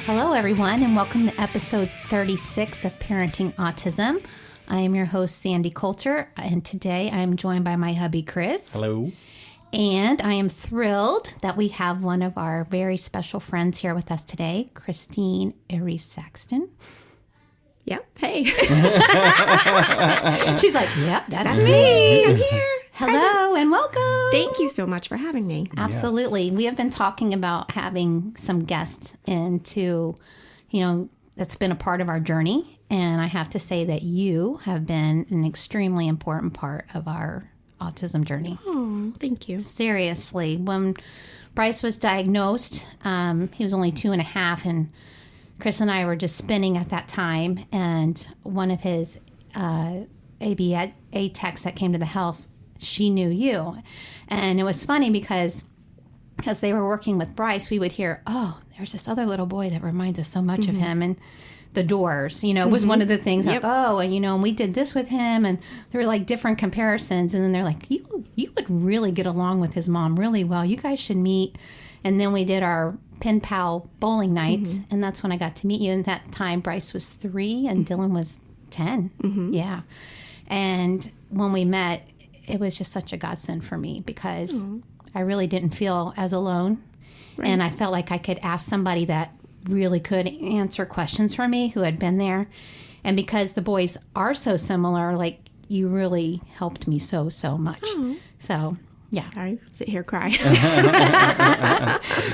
Hello, everyone, and welcome to episode 36 of Parenting Autism. I am your host, Sandy Coulter, and today I am joined by my hubby, Chris. Hello. And I am thrilled that we have one of our very special friends here with us today, Kristine Erice-Saxton. Yep. Hey. She's like, yep, that's me. I'm here. Hello and welcome. Thank you so much for having me. Absolutely. Yes. We have been talking about having some guests into, that's been a part of our journey. And I have to say that you have been an extremely important part of our autism journey. Oh, thank you. Seriously. When Bryce was diagnosed, he was only 2.5, and Chris and I were just spinning at that time. And one of his ABA techs that came to the house, she knew you. And it was funny because they were working with Bryce, we would hear, oh, there's this other little boy that reminds us so much of him. And the Doors, was one of the things. Yep. Like, oh, and we did this with him. And there were like different comparisons. And then they're like, you would really get along with his mom really well. You guys should meet. And then we did our pen pal bowling nights. And that's when I got to meet you. And that time Bryce was 3 and Dylan was 10. Yeah. And when we met, it was just such a godsend for me because I really didn't feel as alone. Right. And I felt like I could ask somebody that really could answer questions for me who had been there. And because the boys are so similar, like, you really helped me so much. So, yeah. Sorry, sit here, cry.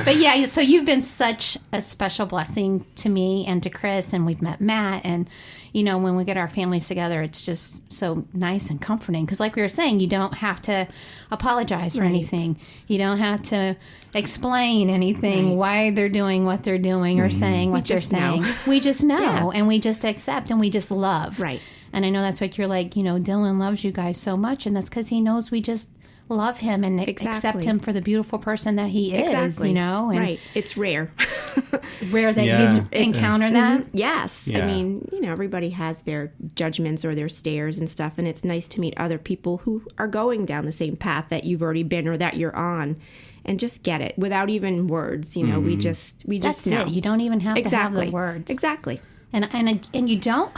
But yeah, so you've been such a special blessing to me and to Chris, and we've met Matt, and when we get our families together, it's just so nice and comforting because, like we were saying, you don't have to apologize for anything. You don't have to explain anything, why they're doing what they're doing or saying what they're saying. We just know, and we just accept, and we just love. Right. And I know that's what you're like, Dylan loves you guys so much, and that's because he knows we just love him and accept him for the beautiful person that he is, And right. It's rare. Rare that you encounter that. Yes. Yeah. I mean, everybody has their judgments or their stares and stuff, and it's nice to meet other people who are going down the same path that you've already been or that you're on, and just get it without even words. We just That's know. it. You don't even have to have the words. Exactly. And you don't.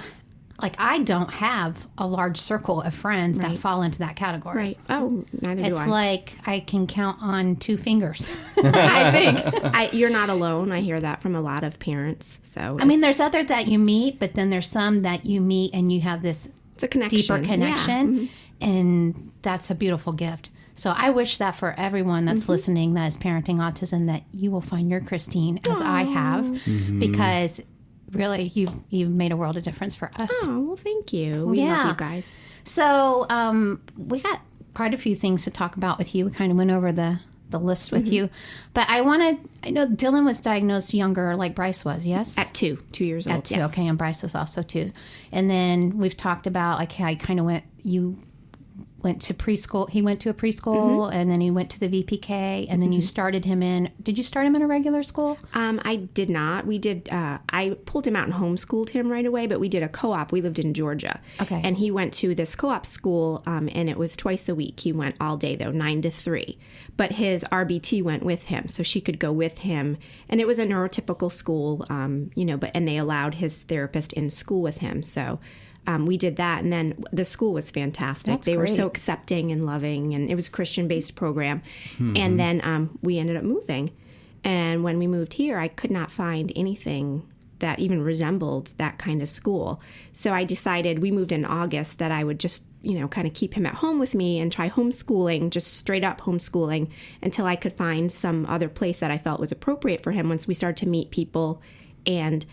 Like, I don't have a large circle of friends that fall into that category. Right. Oh, neither do I. It's like I can count on 2 fingers, I think. You're not alone. I hear that from a lot of parents. So I mean, there's other that you meet, but then there's some that you meet and you have this it's a connection. deeper connection, and that's a beautiful gift. So I wish that for everyone that's listening that is parenting autism, that you will find your Kristine, as I have, because really, you've made a world of difference for us. Oh, well, thank you. We love you guys. So we got quite a few things to talk about with you. We kind of went over the list with you. But I know Dylan was diagnosed younger like Bryce was, yes? At 2 years old. At 2, yes. okay, and Bryce was also 2. And then we've talked about like how you went to preschool. He went to a preschool, and then he went to the VPK, and then you started him in. Did you start him in a regular school? I did not. We did. I pulled him out and homeschooled him right away, but we did a co-op. We lived in Georgia. Okay. And he went to this co-op school, and it was twice a week. He went all day, though, 9 to 3. But his RBT went with him, so she could go with him. And it was a neurotypical school, and they allowed his therapist in school with him. So we did that, and then the school was fantastic. They were so accepting and loving, and it was a Christian-based program. And then we ended up moving. And when we moved here, I could not find anything that even resembled that kind of school. So I decided, we moved in August, that I would just, kind of keep him at home with me and try homeschooling, just straight up homeschooling, until I could find some other place that I felt was appropriate for him once we started to meet people. And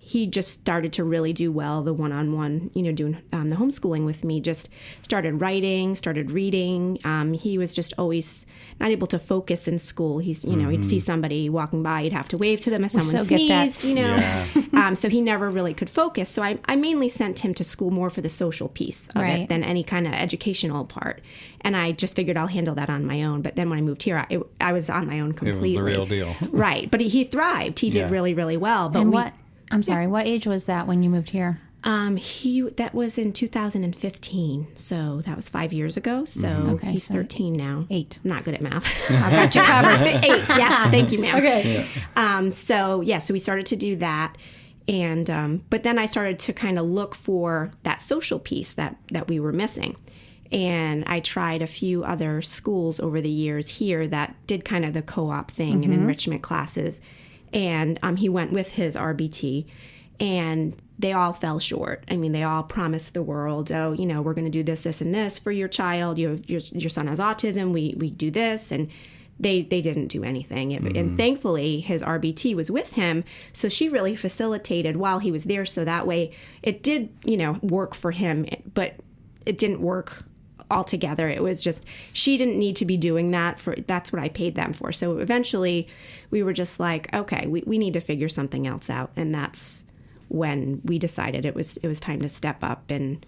he just started to really do well, the one-on-one, doing the homeschooling with me, just started writing, started reading. He was just always not able to focus in school. He's, he'd see somebody walking by, he'd have to wave to them if someone sneezed, so he never really could focus. So I mainly sent him to school more for the social piece of it than any kind of educational part. And I just figured I'll handle that on my own. But then when I moved here, I was on my own completely. It was the real deal. Right. But he thrived. He did really, really well. But what age was that when you moved here? That was in 2015, so that was 5 years ago. So he's 13 now. 8. I'm not good at math. I got you covered. 8. Yes, thank you, ma'am. Okay. Yeah. So we started to do that, and but then I started to kind of look for that social piece that we were missing. And I tried a few other schools over the years here that did kind of the co-op thing and enrichment classes. And he went with his RBT, and they all fell short. I mean, they all promised the world, we're going to do this, this, and this for your child. Your son has autism. We do this. And they didn't do anything. And thankfully, his RBT was with him. So she really facilitated while he was there. So that way it did, work for him, but it didn't work altogether. It was just, she didn't need to be doing that that's what I paid them for. So eventually we were just like, okay, we need to figure something else out. And that's when we decided it was time to step up and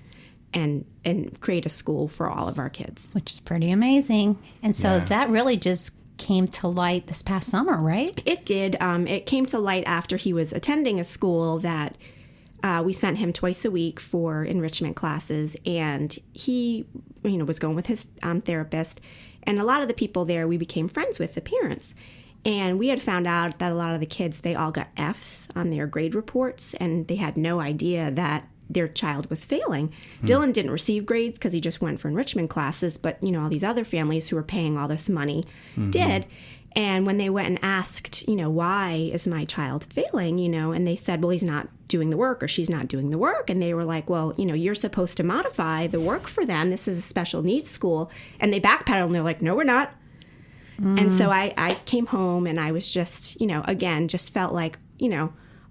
create a school for all of our kids. Which is pretty amazing. And so that really just came to light this past summer, right? It did. It came to light after he was attending a school that we sent him twice a week for enrichment classes, and he, was going with his therapist. And a lot of the people there, we became friends with, the parents. And we had found out that a lot of the kids, they all got Fs on their grade reports, and they had no idea that their child was failing. Dylan didn't receive grades because he just went for enrichment classes, but, all these other families who were paying all this money did. And when they went and asked, why is my child failing, and they said, well, he's not doing the work or she's not doing the work. And they were like, well, you're supposed to modify the work for them. This is a special needs school. And they backpedaled and they're like, no, we're not. And so I came home and I was just, again, just felt like,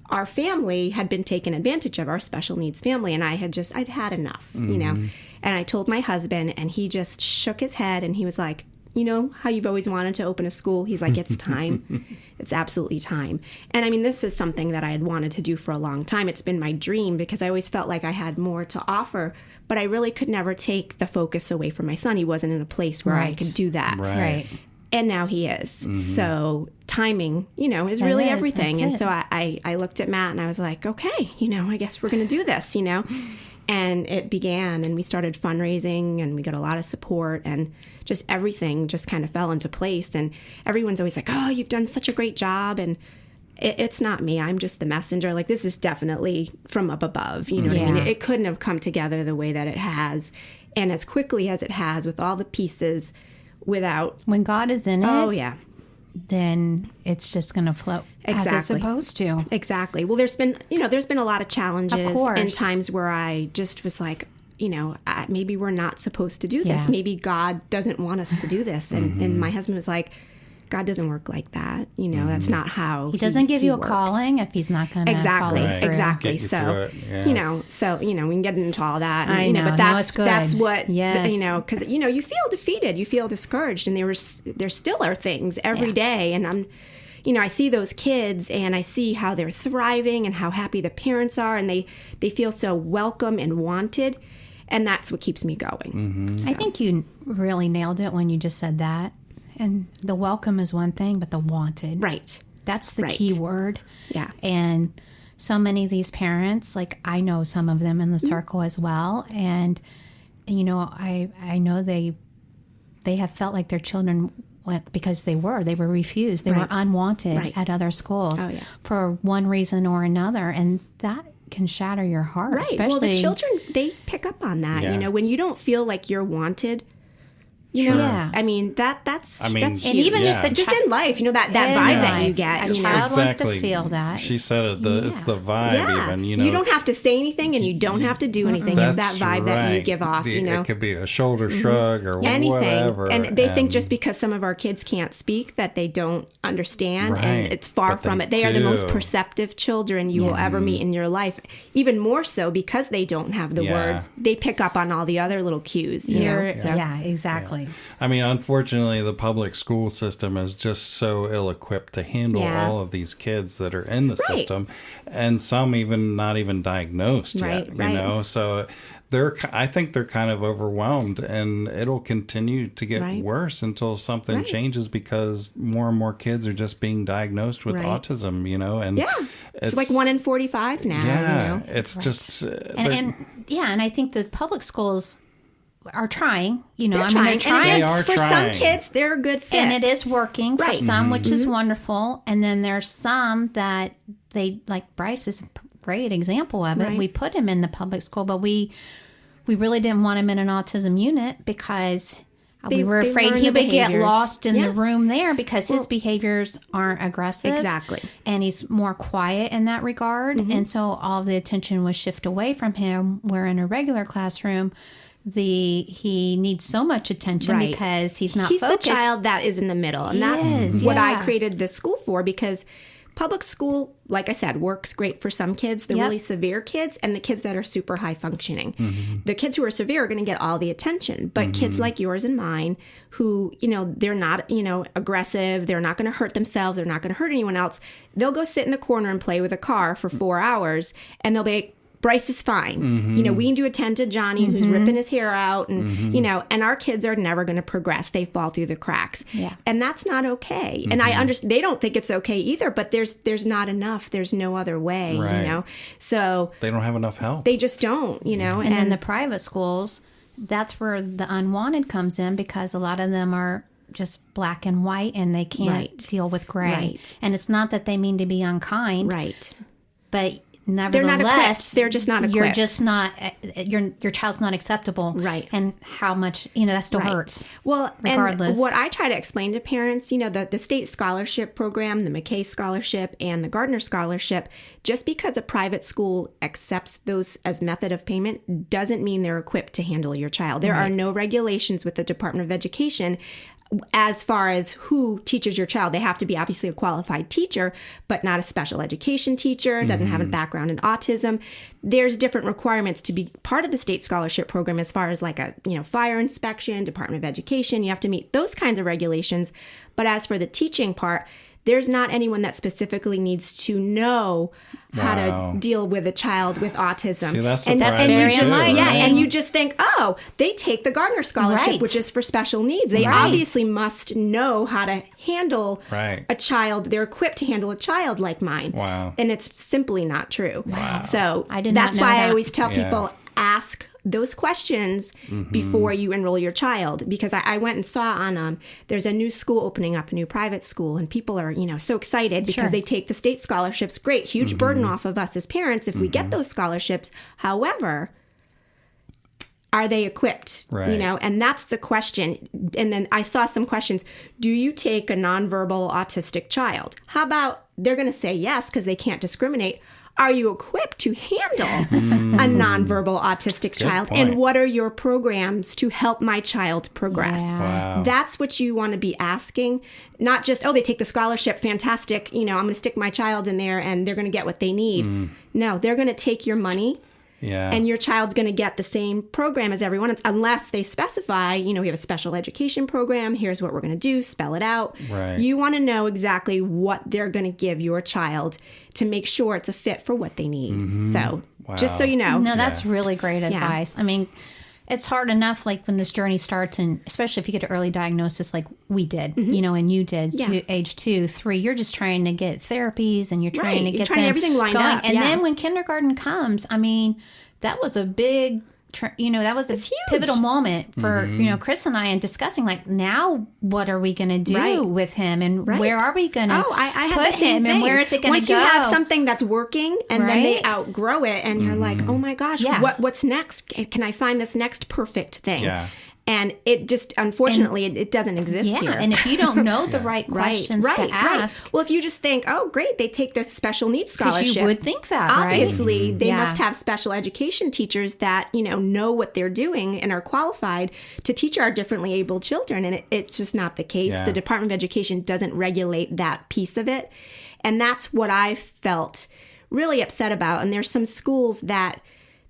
our family had been taken advantage of, our special needs family. And I'd had enough, And I told my husband, and he just shook his head and he was like, how you've always wanted to open a school? He's like, it's time. It's absolutely time. And I mean, this is something that I had wanted to do for a long time. It's been my dream because I always felt like I had more to offer, but I really could never take the focus away from my son. He wasn't in a place where I could do that. Right. And now he is. So timing, is really everything. And so I looked at Matt and I was like, okay, I guess we're going to do this, And it began, and we started fundraising, and we got a lot of support, and just everything just kind of fell into place. And everyone's always like, oh, you've done such a great job. And it's not me. I'm just the messenger. Like, this is definitely from up above. You know what I mean? It couldn't have come together the way that it has, and as quickly as it has, with all the pieces, without... When God is in it... Oh, yeah. Then it's just going to flow as it's supposed to. Exactly. Well, there's been a lot of challenges and times where I just was like, maybe we're not supposed to do this. Yeah. Maybe God doesn't want us to do this. And my husband was like, God doesn't work like that. That's not how He doesn't give you a works. calling if he's not going to Exactly. follow through. Exactly. So, we can get into all that. And, I know. But No, it's good. that's what, Yes. because, you feel defeated, you feel discouraged, and there still are things every day. And I see those kids and I see how they're thriving and how happy the parents are, and they feel so welcome and wanted. And that's what keeps me going. So. I think you really nailed it when you just said that. And the welcome is one thing, but the wanted. Right. That's the key word. Yeah. And so many of these parents, like I know some of them in the circle as well. And, I know they have felt like their children, because they were refused. They were unwanted at other schools for one reason or another. And that can shatter your heart. Right. Especially, well, the children, they pick up on that. Yeah. When you don't feel like you're wanted, You know, Yeah. I mean that's I mean, that's And huge. even if the just chi- in life, you know, that in vibe that you life, get. a You know? child wants to feel that. She said it. It's the vibe. Yeah, Even you know, you don't have to say anything, and you don't have to do anything. It's that that's vibe that you right. give off. You know, It could be a shoulder shrug or anything, whatever. and they think just because some of our kids can't speak that they don't understand, Right. and it's far But from they it. They are the most do. perceptive children you will ever meet in your life. Even more so because they don't have the Yeah. words. They pick up on all the other little cues. You know, so. Yeah, exactly. I mean, unfortunately, the public school system is just so ill-equipped to handle Yeah. all of these kids that are in the Right. system, and some even not even diagnosed Right, yet. right. You know, so I think they're kind of overwhelmed, and it'll continue to get Right. worse until something Right. changes because more and more kids are just being diagnosed with Right. autism. You know, and Yeah, it's like 1 in 45 now. Yeah, You know? it's just And I think the public schools are trying. You know, They're I mean, they're trying. trying. And They are for trying. some kids, they're a good fit. And it is working for Right. some, which is wonderful. And then there's some that they, like Bryce is a great example of it. Right. We put him in the public school, but we really didn't want him in an autism unit because we were they afraid learn he the would get behaviors. lost in Yeah. the room there because his behaviors aren't aggressive. Exactly. And he's more quiet in that regard. Mm-hmm. And so all of the attention was shifted away from him, where in a regular classroom, he needs so much attention Right. because he's not He's focused. the child that is in the middle. And He that's is, what I yeah. created the school for, because public school, like I said, works great for some kids, the Yep. really severe kids, and the kids that are super high functioning. The kids who are severe are going to get all the attention, but kids like yours and mine who, you know, they're not, you know, aggressive, they're not going to hurt themselves, they're not going to hurt anyone else. They'll go sit in the corner and play with a car for 4 hours, and they'll be, Bryce is fine. You know, we need to attend to Johnny who's ripping his hair out, and you know, and our kids are never going to progress. They fall through the cracks. Yeah. And that's not okay. And I understand they don't think it's okay either, but there's not enough. There's no other way, Right. you know. So they don't have enough help. they just don't, you know. And then the private schools, that's where the unwanted comes in because a lot of them are just black and white and they can't Right. deal with gray. Right. And it's not that they mean to be unkind, right. but not nevertheless, equipped. They're just not You're equipped. just not. Your child's not acceptable, Right. And how much that still hurts. Well, regardless. and what I try to explain to parents, you know, the state scholarship program, the McKay scholarship, and the Gardner scholarship, just because a private school accepts those as method of payment doesn't mean they're equipped to handle your child. There are no regulations with the Department of Education as far as who teaches your child. They have to be obviously a qualified teacher, but not a special education teacher, doesn't have a background in autism. There's different requirements to be part of the state scholarship program as far as like a, you know, fire inspection, Department of Education. You have to meet those kinds of regulations. But as for the teaching part, there's not anyone that specifically needs to know how Wow. to deal with a child with autism. See, that's and surprising you very just, enlightening. yeah, and you just think, oh, they take the Gardner scholarship, Right. which is for special needs. They Right. obviously must know how to handle Right. a child. They're equipped to handle a child like mine. Wow. And it's simply not true. Wow. So I did not that's know why I that. always tell Yeah. people, ask those questions before you enroll your child, because I went and saw on there's a new school opening up, a new private school, and people are, you know, so excited because Sure. they take the state scholarships. Great, huge burden off of us as parents if we get those scholarships. However, are they equipped? Right. You know, and that's the question. And then I saw some questions. Do you take a nonverbal autistic child? How about they're going to say yes because they can't discriminate. Are you equipped to handle a nonverbal autistic child? point. And what are your programs to help my child progress? Yeah. Wow. That's what you want to be asking, not just, oh, they take the scholarship, fantastic, you know, I'm going to stick my child in there and they're going to get what they need. No, they're going to take your money. Yeah. And your child's going to get the same program as everyone else, unless they specify, you know, we have a special education program. Here's what we're going to do. Spell it out. Right. You want to know exactly what they're going to give your child to make sure it's a fit for what they need. So just so you know. No, that's really great advice. I mean, it's hard enough, like when this journey starts, and especially if you get an early diagnosis like we did, you know, and you did, to age 2, 3, you're just trying to get therapies and you're trying to You're get trying them everything lined going. up, And yeah. then when kindergarten comes, I mean, that was a big, that was a huge. pivotal moment for, Chris and I in discussing, like, now what are we going to do Right. with him and Right. where are we going to I had put the same him thing. and where is it going to Once go? you have something that's working and then they Right? outgrow it and you're like, oh my gosh, Yeah. what's next? Can I find this next perfect thing? Yeah. And it just, unfortunately, it doesn't exist here. And if you don't know the right questions to ask. Well, if you just think, oh, great, they take this special needs scholarship. You would think that, obviously, right? they must have special education teachers that, know what they're doing and are qualified to teach our differently abled children. And it's just not the case. Yeah. The Department of Education doesn't regulate that piece of it. And that's what I felt really upset about. And there's some schools that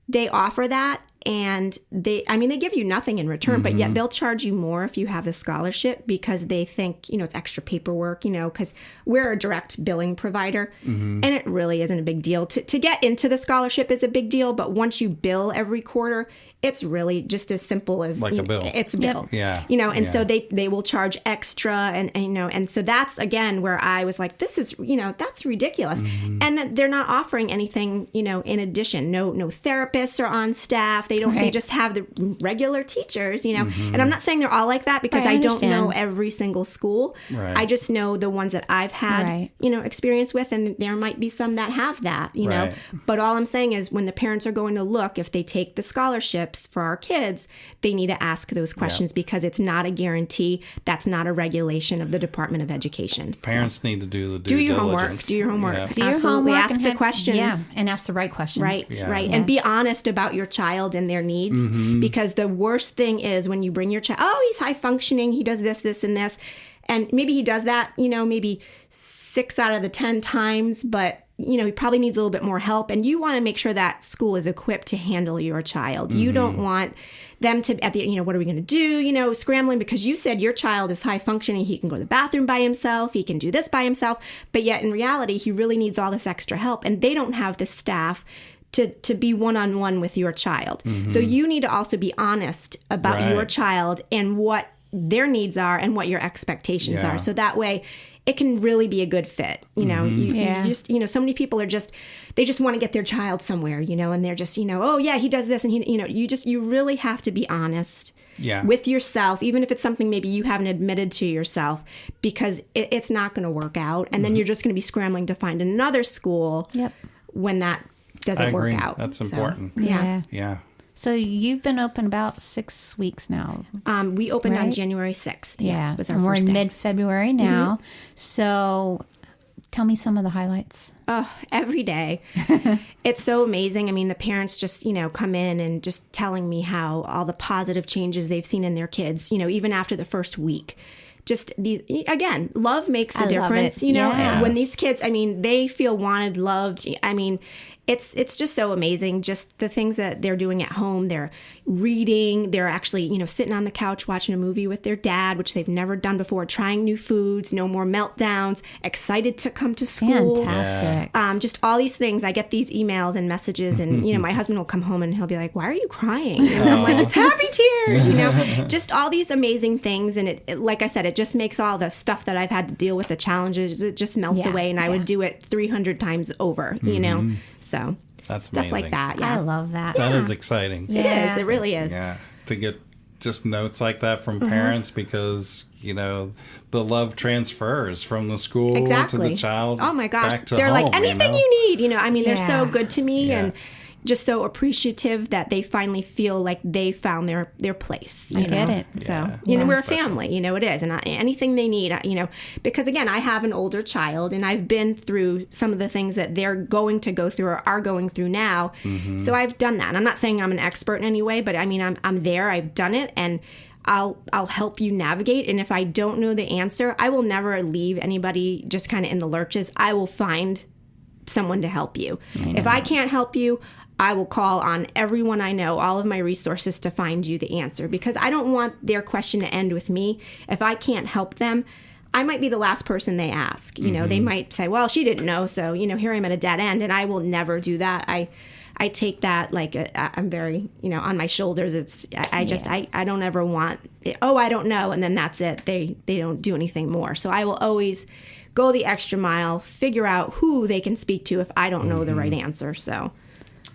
they offer that. And they give you nothing in return, but yet they'll charge you more if you have the scholarship because they think, it's extra paperwork, because we're a direct billing provider and it really isn't a big deal. To get into the scholarship is a big deal, but once you bill every quarter, it's really just as simple as like a bill. It's a bill. Yeah. And so they will charge extra and so that's again where I was like, this is, that's ridiculous. And that they're not offering anything, in addition. No therapists are on staff. They just have the regular teachers, And I'm not saying they're all like that because I don't know every single school. Right. I just know the ones that I've had, experience with, and there might be some that have that, know. But all I'm saying is when the parents are going to look, if they take the scholarships for our kids, they need to ask those questions because it's not a guarantee. That's not a regulation of the Department of Education. Parents need to do the do your diligence. homework. Do your homework. Yeah. Do your Absolutely. homework Ask the questions. and ask the right questions. Right. And be honest about your child and their needs because the worst thing is when you bring your child, oh, he's high functioning, he does this, this, and this. And maybe he does that, maybe 6 out of the 10 times, but he probably needs a little bit more help. And you want to make sure that school is equipped to handle your child. You don't want them to, at the, what are we going to do? Scrambling because you said your child is high functioning. He can go to the bathroom by himself. He can do this by himself. But yet in reality, he really needs all this extra help. And they don't have the staff to be one-on-one with your child. So you need to also be honest about your child and what their needs are and what your expectations are. So that way it can really be a good fit. You just, so many people are just, they just want to get their child somewhere, and they're just, oh yeah, he does this. And you really have to be honest with yourself, even if it's something maybe you haven't admitted to yourself, because it's not going to work out. And then you're just going to be scrambling to find another school when that doesn't work out. That's important. Yeah. So you've been open about 6 weeks now. We opened on January 6th. Yes, was our we're first in day. mid-February now. So tell me some of the highlights. Oh, every day. It's so amazing. I mean, the parents just, come in and just telling me how all the positive changes they've seen in their kids, even after the first week. Just these, again, love makes a difference, when these kids, they feel wanted, loved. It's just so amazing. Just the things that they're doing at home. They're reading. They're actually, sitting on the couch watching a movie with their dad, which they've never done before. Trying new foods. No more meltdowns. Excited to come to school. Fantastic. Just all these things. I get these emails and messages, and my husband will come home and he'll be like, "Why are you crying?" And I'm like, "It's happy tears." Just all these amazing things. And it, like I said, it just makes all the stuff that I've had to deal with, the challenges, it just melts away, and I would do it 300 times over. So that's stuff amazing. like that. I love that. That is exciting. It is. It really is. Yeah. To get just notes like that from parents because, the love transfers from the school to the child. Oh my gosh. Back to They're home, like, anything you need. They're so good to me and just so appreciative that they finally feel like they found their place. I get it. So, we're a family, it is. And anything they need, because again, I have an older child and I've been through some of the things that they're going to go through or are going through now. So I've done that. And I'm not saying I'm an expert in any way, but I'm there, I've done it, and I'll help you navigate. And if I don't know the answer, I will never leave anybody just kind of in the lurches. I will find someone to help you. If I can't help you, I will call on everyone I know, all of my resources to find you the answer, because I don't want their question to end with me. If I can't help them, I might be the last person they ask. They might say, well, she didn't know, so, here I am at a dead end, and I will never do that. I take that like I'm very, on my shoulders. It's, I don't ever want, I don't know, and then that's it. They don't do anything more. So I will always go the extra mile, figure out who they can speak to if I don't know the right answer, so...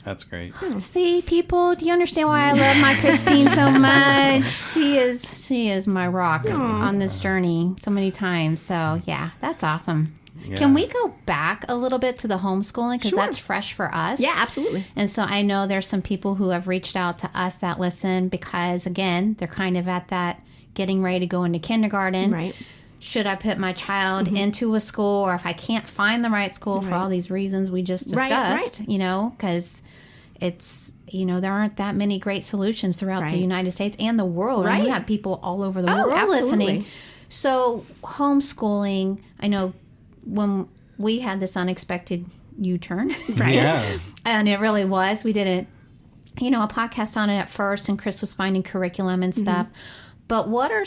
That's great. See, people, do you understand why I love my Kristine so much? She is my rock on this journey so many times. So, yeah, that's awesome. Yeah. Can we go back a little bit to the homeschooling? Because Sure. that's fresh for us. Yeah, absolutely. And so I know there's some people who have reached out to us that listen because, again, they're kind of at that getting ready to go into kindergarten. Right. Should I put my child into a school, or if I can't find the right school for all these reasons we just discussed, because it's, there aren't that many great solutions throughout the United States and the world. And we have people all over the world listening. So homeschooling, I know when we had this unexpected U-turn, Yeah. and it really was, we did a podcast on it at first, and Chris was finding curriculum and stuff. But what are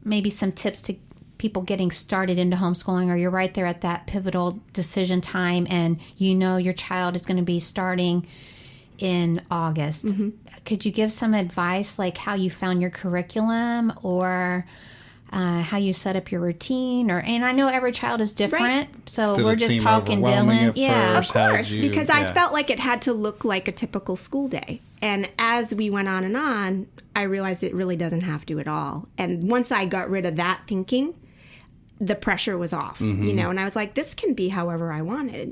maybe some tips to people getting started into homeschooling, or you're right there at that pivotal decision time and your child is going to be starting in August? Could you give some advice, like how you found your curriculum, or how you set up your routine? And I know every child is different, so Did we're it just seem talking overwhelming Dylan. at Yeah, first? Of How did course, you- because I felt like it had to look like a typical school day. And as we went on, I realized it really doesn't have to at all. And once I got rid of that thinking, the pressure was off, and I was like, this can be however I want it,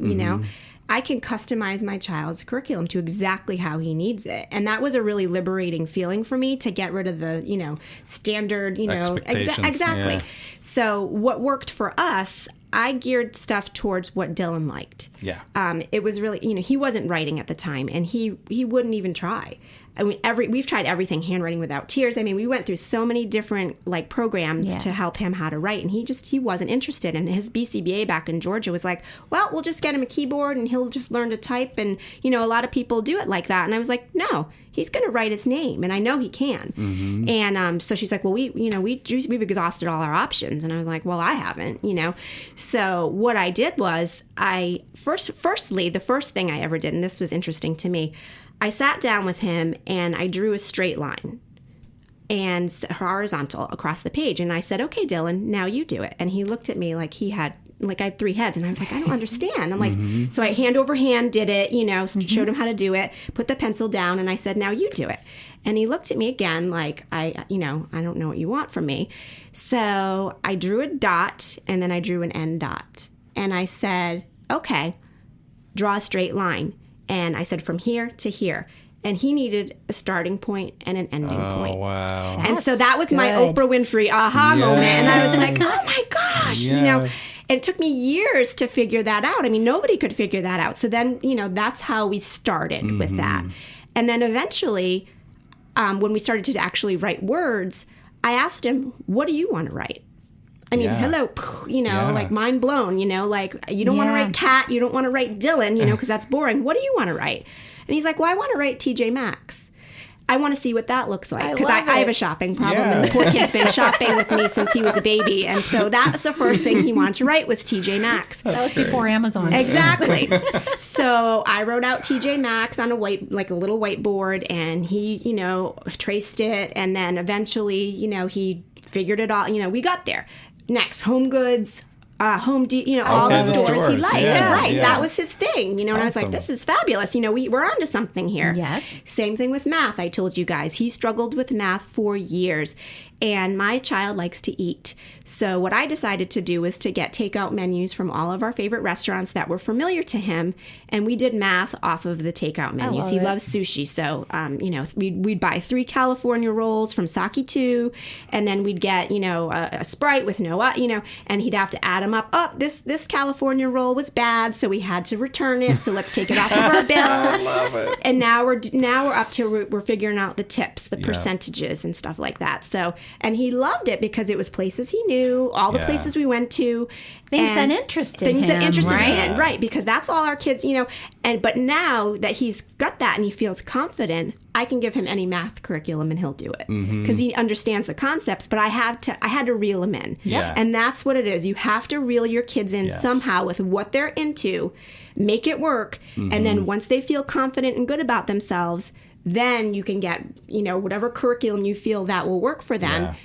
I can customize my child's curriculum to exactly how he needs it. And that was a really liberating feeling for me, to get rid of the, standard, Expectations, exactly. yeah. So what worked for us, I geared stuff towards what Dylan liked. Yeah. It was really, he wasn't writing at the time, and he wouldn't even try. I mean, we've tried everything, handwriting without tears. I mean, we went through so many different programs to help him how to write, and he wasn't interested. And his BCBA back in Georgia was like, well, we'll just get him a keyboard and he'll just learn to type. And, a lot of people do it like that. And I was like, no, he's going to write his name, and I know he can. And so she's like, well, we've exhausted all our options. And I was like, well, I haven't, So what I did was firstly, the first thing I ever did, and this was interesting to me, I sat down with him and I drew a straight line and horizontal across the page. And I said, okay, Dylan, now you do it. And he looked at me like I had 3 heads. And I was like, I don't understand. I'm like, so I hand over hand did it, showed him how to do it, put the pencil down, and I said, now you do it. And he looked at me again like, I don't know what you want from me. So I drew a dot, and then I drew an end dot. And I said, okay, draw a straight line. And I said, from here to here. And he needed a starting point and an ending point. Oh, wow. And so that was my Oprah Winfrey aha moment. And I was like, oh my gosh, And it took me years to figure that out. I mean, nobody could figure that out. So then, that's how we started with that. And then eventually, when we started to actually write words, I asked him, what do you want to write? I mean, hello, like mind blown, like you don't want to write cat, you don't want to write Dylan, because that's boring. What do you want to write? And he's like, well, I want to write TJ Maxx. I want to see what that looks like, because I have a shopping problem, and the poor kid's been shopping with me since he was a baby. And so that's the first thing he wanted to write was TJ Maxx. That was before Amazon. Exactly. So I wrote out TJ Maxx on a little whiteboard, and he, traced it. And then eventually, he figured it all. We got there. Next, Home Goods, Home Depot, all the stores he liked. Yeah, right. yeah. That was his thing, and I was like, this is fabulous. We're onto something here. Yes. Same thing with math. I told you guys, he struggled with math for years. And my child likes to eat. So what I decided to do was to get takeout menus from all of our favorite restaurants that were familiar to him. And we did math off of the takeout menus. He loves sushi. So, we'd buy 3 California rolls from Saki 2. And then we'd get, a Sprite with no, and he'd have to add them up. Oh, this California roll was bad, so we had to return it. So let's take it off of our bill. I love it. And now we're up to, we're figuring out the tips, the percentages and stuff like that. So, and he loved it because it was places he knew, all the places we went to. Things that interested him, right? Because that's all our kids, but now that he's got that and he feels confident, I can give him any math curriculum and he'll do it because he understands the concepts. But I had to reel him in, and that's what it is. You have to reel your kids in somehow with what they're into, make it work, and then once they feel confident and good about themselves, then you can get whatever curriculum you feel that will work for them. Yeah.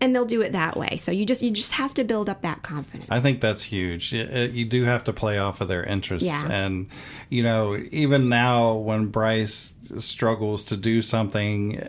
And they'll do it that way. So you just have to build up that confidence. I think that's huge. You do have to play off of their interests. Yeah. And, even now when Bryce struggles to do something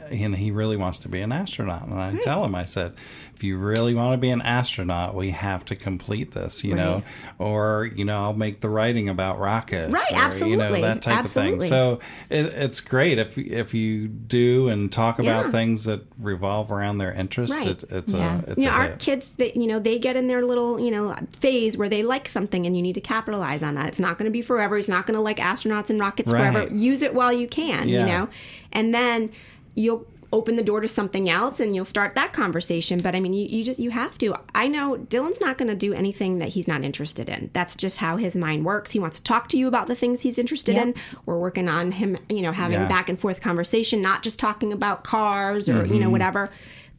and he really wants to be an astronaut, and I tell him, I said, if you really want to be an astronaut, we have to complete this, you know, or, you know, I'll make the writing about rockets. Right, or, absolutely. You know, that type of thing. So it's great if you do and talk about things that revolve around their interest. Right. It's you know, our kids, they get in their little, you know, phase where they like something, and you need to capitalize on that. It's not going to be forever. He's not going to like astronauts and rockets forever. Use it while you can, you know, and then you'll open the door to something else and you'll start that conversation. But I mean, you have to. I know Dylan's not going to do anything that he's not interested in. That's just how his mind works. He wants to talk to you about the things he's interested in. We're working on him, you know, having back and forth conversation, not just talking about cars or, you know, whatever.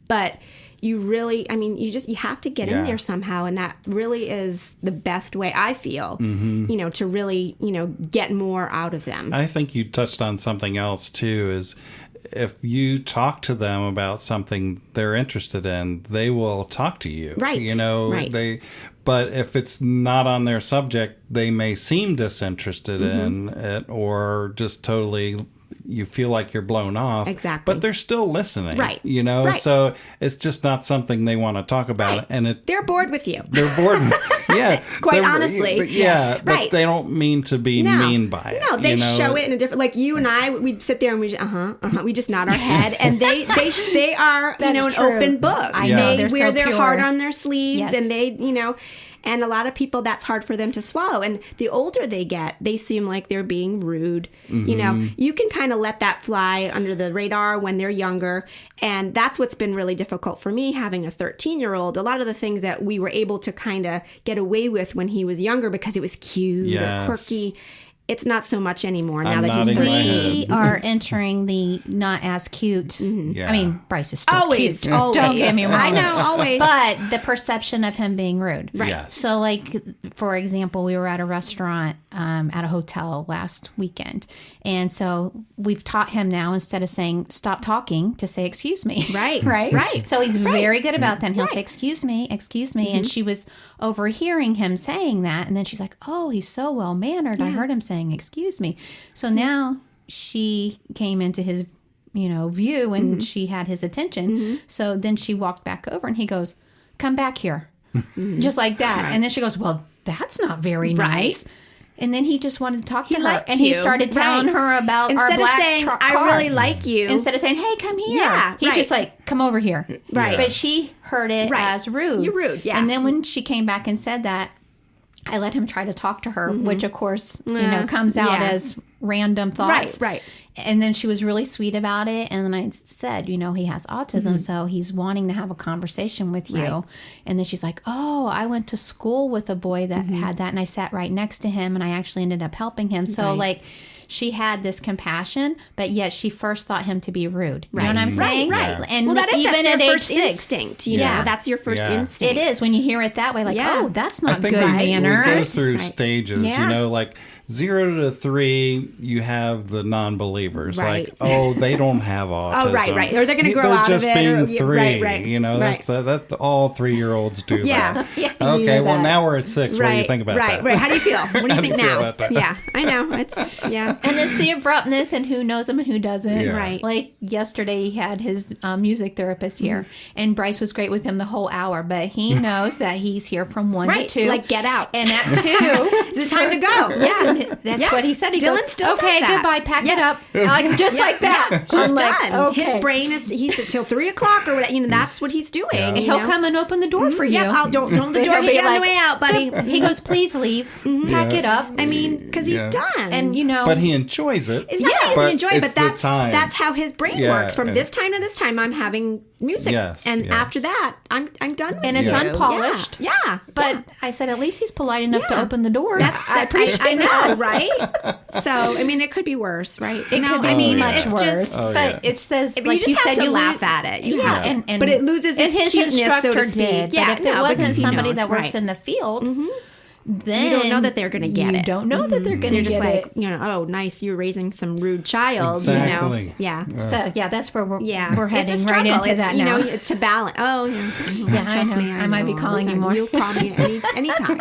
But you really, I mean, you have to get in there somehow. And that really is the best way, I feel, you know, to really, you know, get more out of them. I think you touched on something else too, is if you talk to them about something they're interested in, they will talk to you. Right. You know, but if it's not on their subject, they may seem disinterested in it, or just totally, you feel like you're blown off. Exactly. But they're still listening. Right. You know, Right. So it's just not something they want to talk about. Right. And they're bored with you. they're bored. Yeah. Quite honestly. Yeah. Yes. But Right. they don't mean to be mean by it. No, they you know? show it in a different, like you and I, we'd sit there and we we just nod our head, and they are, you know, an true. open book. I know, They they're wear so their pure. heart on their sleeves, Yes. and they, you know, and a lot of people, that's hard for them to swallow. And the older they get, they seem like they're being rude. You know, you can kind of let that fly under the radar when they're younger. And that's what's been really difficult for me, having a 13-year-old. A lot of the things that we were able to kind of get away with when he was younger because it was cute or quirky, it's not so much anymore now that he's 13. We are entering the not as cute. I mean, Bryce is still cute. Always. Don't get me wrong. I know, always. But the perception of him being rude. Right. Yes. So, like, for example, we were at a restaurant at a hotel last weekend. And so we've taught him now, instead of saying, stop talking, to say, excuse me. Right. Right. So he's very good about that. And he'll say, excuse me. And she was overhearing him saying that. And then she's like, oh, he's so well-mannered. I heard him saying, excuse me. So now she came into his, you know, view, and she had his attention. So then she walked back over and he goes, come back here. Just like that. And then she goes, well, that's not very nice. And then he just wanted to talk to her. And he started telling her about our black truck car. I really like you. Instead of saying, hey, come here. Yeah, He's just like, come over here. Right. But she heard it as rude. You're rude, yeah. And then when she came back and said that, I let him try to talk to her, which of course, you know, comes out as random thoughts. Right. And then she was really sweet about it. And then I said, you know, he has autism, so he's wanting to have a conversation with you. Right. And then she's like, oh, I went to school with a boy that had that, and I sat right next to him, and I actually ended up helping him. So like, she had this compassion, but yet she first thought him to be rude. You know what I'm saying? Right. And Well, that is even that's at your age first 6. instinct. You know, that's your first instinct. It is when you hear it that way, like, oh, that's not good we manners. go through stages, you know, like 0 to 3, you have the non-believers. Right. Like, oh, they don't have autism. Oh, right. Or they're going to grow out of it. They're just being 3. Right. You know, that's all 3-year-olds do Yeah. that. Okay, well, now we're at 6. What do you think about that? Right. How do you feel? What do you think feel now? about that? Yeah, I know. It's, And it's the abruptness and who knows him and who doesn't. Yeah. Right. Like yesterday, he had his music therapist here, and Bryce was great with him the whole hour, but he knows that he's here from 1 to 2. Like, get out. And at 2, It's time to go. yes, and that's what he said. He Dylan goes, still does okay, that. goodbye, pack it up. Like, just like that. He's I'm like, done. okay. His brain is, he's till 3 o'clock or whatever. You know, that's what he's doing. And you he'll know? come and open the door for you. Yeah, don't the door He'll get be you on the like, way out, buddy. He goes, please leave. Pack it up. I mean, because he's done. And, you know. But he enjoys it. It's not that he doesn't enjoy it, it's but the time. that's how his brain works. From this time to this time, I'm having music, and after that, I'm done. With and it's you. unpolished. Yeah. But I said, at least he's polite enough to open the door. I appreciate I know, that. right? So, I mean, it could be worse, right? It could be much it's worse. Just, but it says, I mean, like you just you have said, to you laugh at it. You have to. And, but it loses and its his cuteness, instructor so to speak. did. Yeah, but if it wasn't somebody that works right. in the field, then you don't know that they're going to get it. You don't know that they're going to You're get just like, it. you know, oh, nice, you're raising some rude child. Exactly. You know, yeah. So yeah, that's where we're heading it's a right struggle. into It's, that you now. know, to balance. Oh, yeah. Yeah, I Trust know. me, I might be know. calling you All more. the time. You'll call me anytime.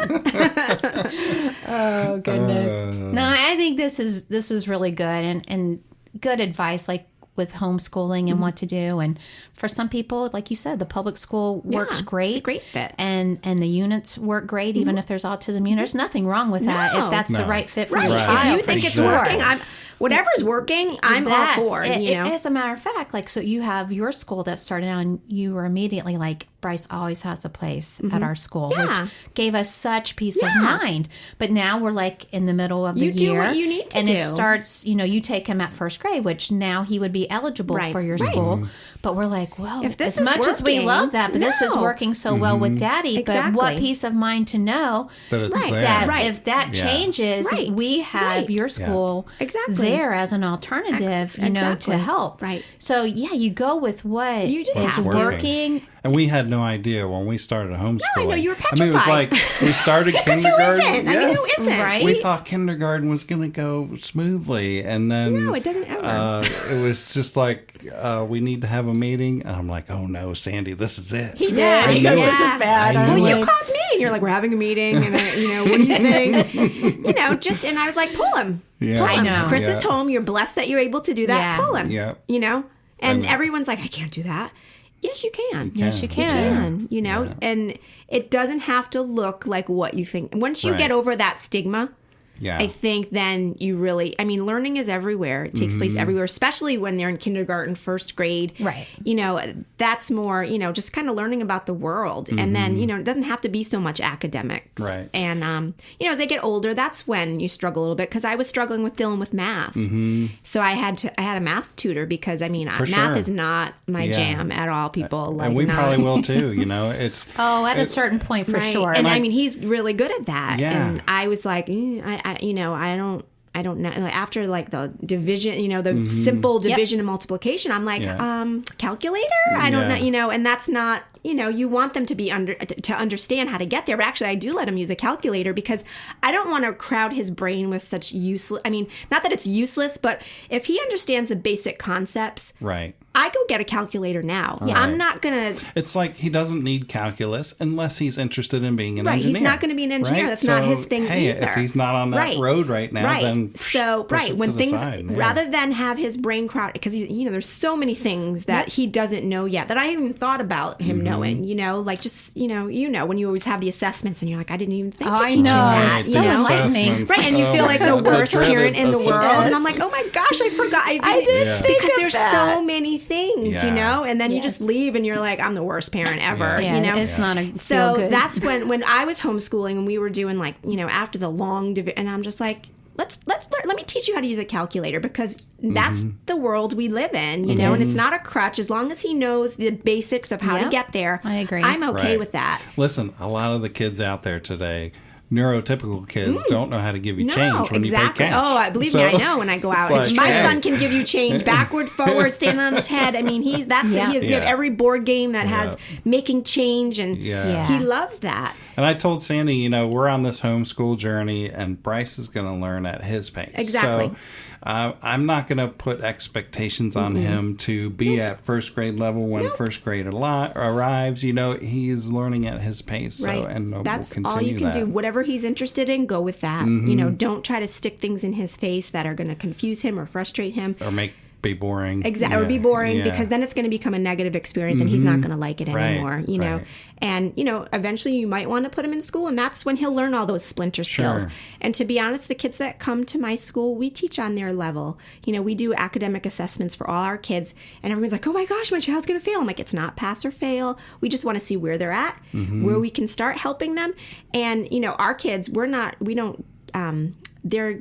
Oh goodness. No, I think this is really good and good advice. Like with homeschooling and what to do. And for some people, like you said, the public school works great. It's a great fit. And the units work great, even if there's autism units. There's nothing wrong with that if that's the right fit for your child. If you think it's working, whatever's working, I'm all for. As a matter of fact, like, so you have your school that started out, and you were immediately like, Bryce always has a place at our school, which gave us such peace of mind. But now we're like in the middle of the year. You do what you need to and do. it starts, you take him at first grade, which now he would be eligible for your school. But we're like, well, if this as much as we love that, but this is No. working so well with Daddy. But what peace of mind to know That it's there. that if that changes, we have your school there as an alternative, to help. Right. So you go with what You just is have to. working. And we had no idea when we started homeschooling. No, I know, you were I mean, it was like we started kindergarten. Who isn't? I mean, who isn't? Right? We thought kindergarten was going to go smoothly, and then No, it doesn't ever. It was just like we need to have a meeting, and I'm like, oh no, Sandy, this is it. He did. He goes, this is bad. I knew You it. called me, and you're like, we're having a meeting, and what do you think? And I was like, pull him. Yeah. Pull him. I know. Chris is home. You're blessed that you're able to do that. Yeah. Pull him. Yeah. And everyone's like, I can't do that. Yes, you can. Yes, you can. And it doesn't have to look like what you think. Once you get over that stigma, I think then you really, learning is everywhere. It takes place everywhere, especially when they're in kindergarten, first grade. Right. That's more, just kind of learning about the world. And then, it doesn't have to be so much academics. Right. And, as they get older, that's when you struggle a little bit, because I was struggling with dealing with math. So I had a math tutor because, math is not my jam at all, people. Like, and we probably will too, it's... at a certain point for sure. And he's really good at that. Yeah. And I was like, I don't know. Like, after like the division, the simple division and multiplication, I'm like, calculator? I don't know, and that's not, you want them to be to understand how to get there. But actually, I do let him use a calculator because I don't want to crowd his brain with such useless. Not that it's useless, but if he understands the basic concepts, Right. I go get a calculator now. Right. I'm not gonna. It's like he doesn't need calculus unless he's interested in being an engineer. He's not going to be an engineer. Right? That's not his thing either. If he's not on that road right now, then push it when to the things side. rather than have his brain crowd, because there's so many things that he doesn't know yet that I haven't even thought about him knowing. Like just when you always have the assessments and you're like, I didn't even think to teach him that. It's so enlightening. Right, and you feel like the worst parent in the world, and I'm like, oh my gosh, I forgot. I didn't think because there's so many things, and then you just leave and you're like, I'm the worst parent ever. It's not a so good. that's when I was homeschooling and we were doing like after the long and I'm just like, let's learn, let me teach you how to use a calculator, because that's the world we live in, and it's not a crutch. As long as he knows the basics of how to get there, I agree. I'm okay with that. Listen, a lot of the kids out there today, neurotypical kids, don't know how to give you change when you pay cash. Oh, believe me, I know when I go out. like, My son can give you change backward, forward, standing on his head. He has every board game that has making change, and he loves that. And I told Sandy, we're on this homeschool journey, and Bryce is going to learn at his pace. Exactly. So I'm not going to put expectations on him to be at first grade level when first grade arrives. He's learning at his pace. So, and that's we'll continue all you can that. do. Whatever he's interested in, go with that. Don't try to stick things in his face that are going to confuse him or frustrate him. Or be boring. Exactly. Or be boring, because then it's going to become a negative experience and he's not going to like it anymore, know. And, eventually you might want to put him in school, and that's when he'll learn all those splinter skills. And to be honest, the kids that come to my school, we teach on their level. We do academic assessments for all our kids, and everyone's like, oh my gosh, my child's going to fail. I'm like, it's not pass or fail. We just want to see where they're at, where we can start helping them. And, our kids, they're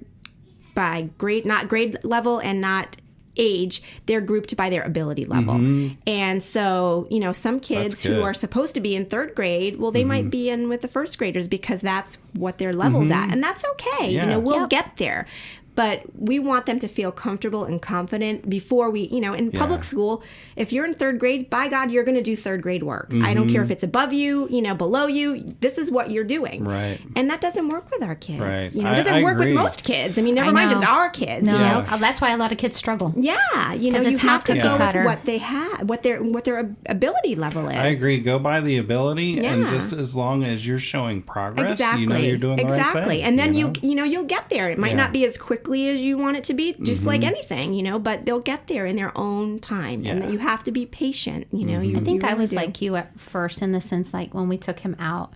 by grade, not grade level and not age, they're grouped by their ability level. And so, some kids who are supposed to be in third grade, well, they might be in with the first graders because that's what their level's at. And that's okay. We'll get there. But we want them to feel comfortable and confident before we, in public school, if you're in third grade, by God, you're going to do third grade work. I don't care if it's above you, below you. This is what you're doing. Right. And that doesn't work with our kids. Right. It doesn't work with most kids. Never mind just our kids. No. That's why a lot of kids struggle. Yeah. You have to go with what they have, what their ability level is. I agree. Go by the ability, and just as long as you're showing progress, you're doing the right thing. And then you'll get there. It might not be as quickly quickly as you want it to be, just like anything, you know, but they'll get there in their own time. And that you have to be patient, you know. I think you I really was do. like you at first, in the sense like when we took him out,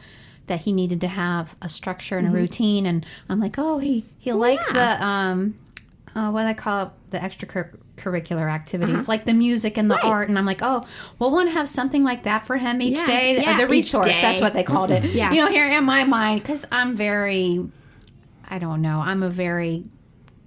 that he needed to have a structure and a routine, and I'm like, oh, he liked the what I call the extracurricular activities, like the music and the art, and I'm like, oh, we'll want to have something like that for him each day. The resource, that's what they called it. You know, here in my mind, because I'm very, I don't know, I'm a very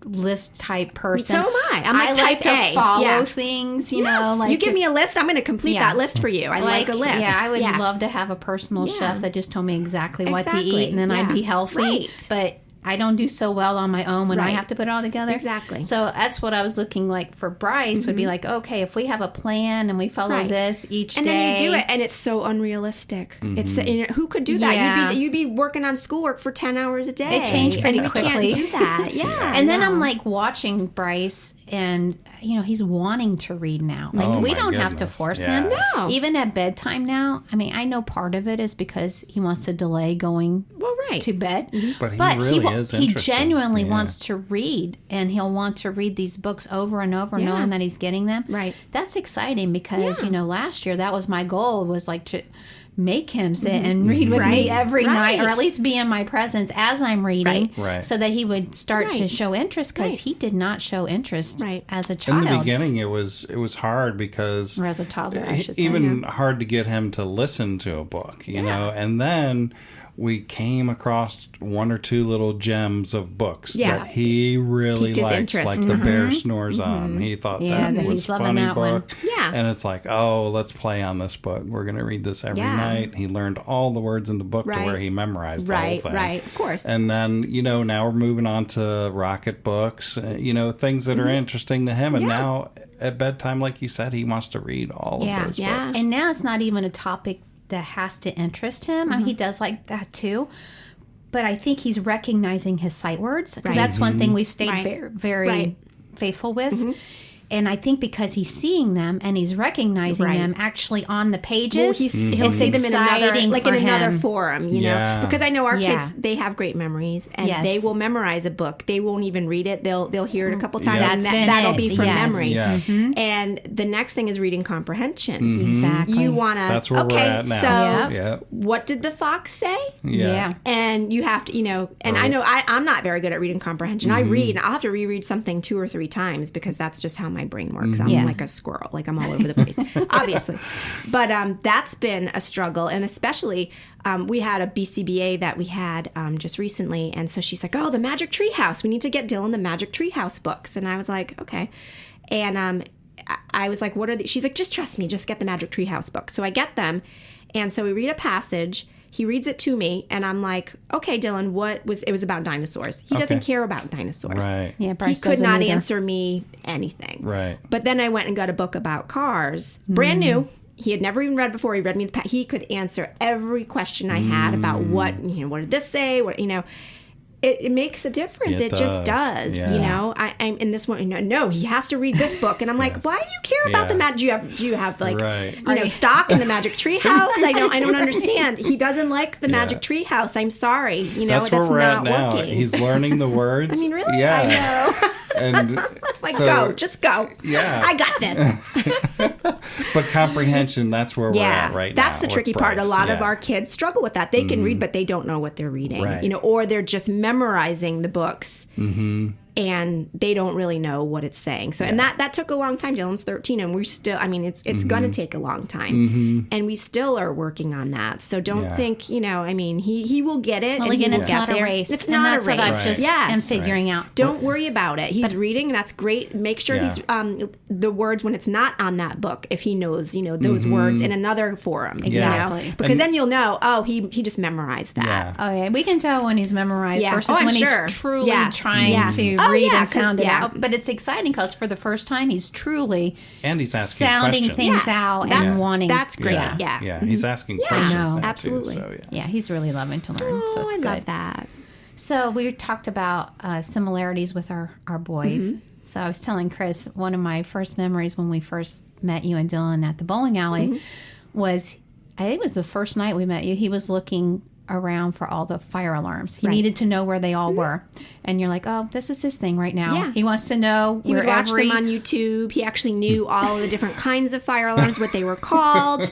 list type person. So am I. I'm like I type like to A. follow things, you know. Like you give me a list, I'm going to complete that list for you. I like a list. Yeah, I would love to have a personal chef that just told me exactly what to Exactly. eat, and then I'd be healthy. Right. But I don't do so well on my own when I Right. have to put it all together. Exactly. So that's what I was looking like for Bryce, would be like, okay, if we have a plan and we follow Right. this each And day. then you do it, and it's so unrealistic. It's you know, who could do that? Yeah. You'd be working on schoolwork for 10 hours a day. It changed pretty and quickly. You can't do that. Yeah. And then I'm no. like watching Bryce, and you know, he's wanting to read now. Like Oh, we my don't have to goodness. force Yeah. him. No. Even at bedtime now. I mean, I know part of it is because he wants to delay going Well, right. to bed. But he really is he interested. genuinely Yeah. wants to read, and he'll want to read these books over and over, Yeah. knowing that he's getting them. Right. That's exciting because Yeah. you know, last year that was my goal, was like to make him sit and read with me every night, or at least be in my presence as I'm reading, Right. so that he would start to Right. show interest, because Right. he did not show interest Right. as a In child. the beginning, it was hard because Or as a toddler, I should say. even hard to get him to listen to a book, you know. And then we came across one or two little gems of books that he really Piqued his liked, interest. like The Bear Snores On. He thought Yeah, that that was he's loving funny that one. book. Yeah. And it's like, oh, let's play on this book. We're going to read this every Yeah. night. He learned all the words in the book to Right. where he memorized the whole Right, thing. right, of course. And then, you know, now we're moving on to rocket books, you know, things that are interesting to him. And now at bedtime, like you said, he wants to read all of those Yeah. books. And now it's not even a topic that has to interest him. I mean, he does like that too. But I think he's recognizing his sight words, because Right. that's one thing we've stayed Right. very, very Right. faithful with. And I think because he's seeing them and he's recognizing Right. them actually on the pages, Well, he'll it's see them in another, exciting like for in another him. forum, you Yeah. know, because I know our Yeah. kids, they have great memories, and Yes. they will memorize a book. They won't even read it. They'll hear it a couple times, Yeah. and That's been that'll it. be from Yes. memory. Yes. And the next thing is reading comprehension. Exactly. You want to, That's where we're at now. So Yeah. what did the fox say? Yeah. And you have to, you know, and I know I'm not very good at reading comprehension. I read, and I'll have to reread something 2 or 3 times, because that's just how my brain works. I'm Yeah. like a squirrel, like I'm all over the place, obviously. But that's been a struggle. And especially, we had a BCBA that we had just recently. And so she's like, oh, the Magic Tree House. We need to get Dylan the Magic Tree House books. And I was like, okay. And I was like, what are these? She's like, just trust me, just get the Magic Tree House book. So I get them. And so we read a passage. He reads it to me, and I'm like, okay, Dylan, it was about dinosaurs. He doesn't Okay. care about dinosaurs. Right. Yeah, He Bryce could doesn't not either. answer me anything. Right. But then I went and got a book about cars, brand new. He had never even read before. He read me he could answer every question I had about what did this say? What, you know, it makes a difference. It It just does. does. Yeah. You know, I'm in this one. No, he has to read this book, and I'm like, why do you care about the Yeah. magic? Do you have like Right. stock in the Magic Tree House? I don't understand. He doesn't like the Magic Tree House. I'm sorry. You know, That's where we're not at now. working. He's learning the words. I mean, really? Yeah. I know. And Like, so, just go. Yeah. I got this. But comprehension, that's where we're at right now. That's the with tricky part. A Bryce. lot of Yeah. our kids struggle with that. They can read, but they don't know what they're reading. Right. You know, or they're just memorizing the books. And they don't really know what it's saying. So, and that took a long time. Dylan's 13, and we're still, I mean, it's going to take a long time. And we still are working on that. So don't Yeah. think, I mean, he will get it. Well, and he again, will it's get not there. a race. It's and not that's a race. what I've Right. just Yes. am figuring out. Don't worry about it. He's reading. That's great. Make sure Yeah. he's the words when it's not on that book. If he knows, those words in another forum. Exactly. Because then you'll know. Oh, he just memorized that. Yeah. Oh yeah, we can tell when he's memorized Yeah. versus Oh, I'm when sure. he's truly Yeah. trying Yeah. to Oh, read yeah, and sound 'cause, it yeah. out. But it's exciting because for the first time he's truly And he's asking sounding questions. things Yes. out That's- and wanting. That's great. Yeah. Yeah. Yeah. He's asking Yeah. questions. I know. now, Absolutely. Too, so, yeah. Yeah, he's really loving to learn. so it's I good. love that. So we talked about similarities with our boys. Mm-hmm. So I was telling Chris, one of my first memories when we first met you and Dylan at the bowling alley Mm-hmm. was, I think it was the first night we met you. He was looking around for all the fire alarms. He needed to know where they all were. And you're like, oh, this is his thing right now. Yeah. He wants to know He would watch them on YouTube. He actually knew all the different kinds of fire alarms, what they were called.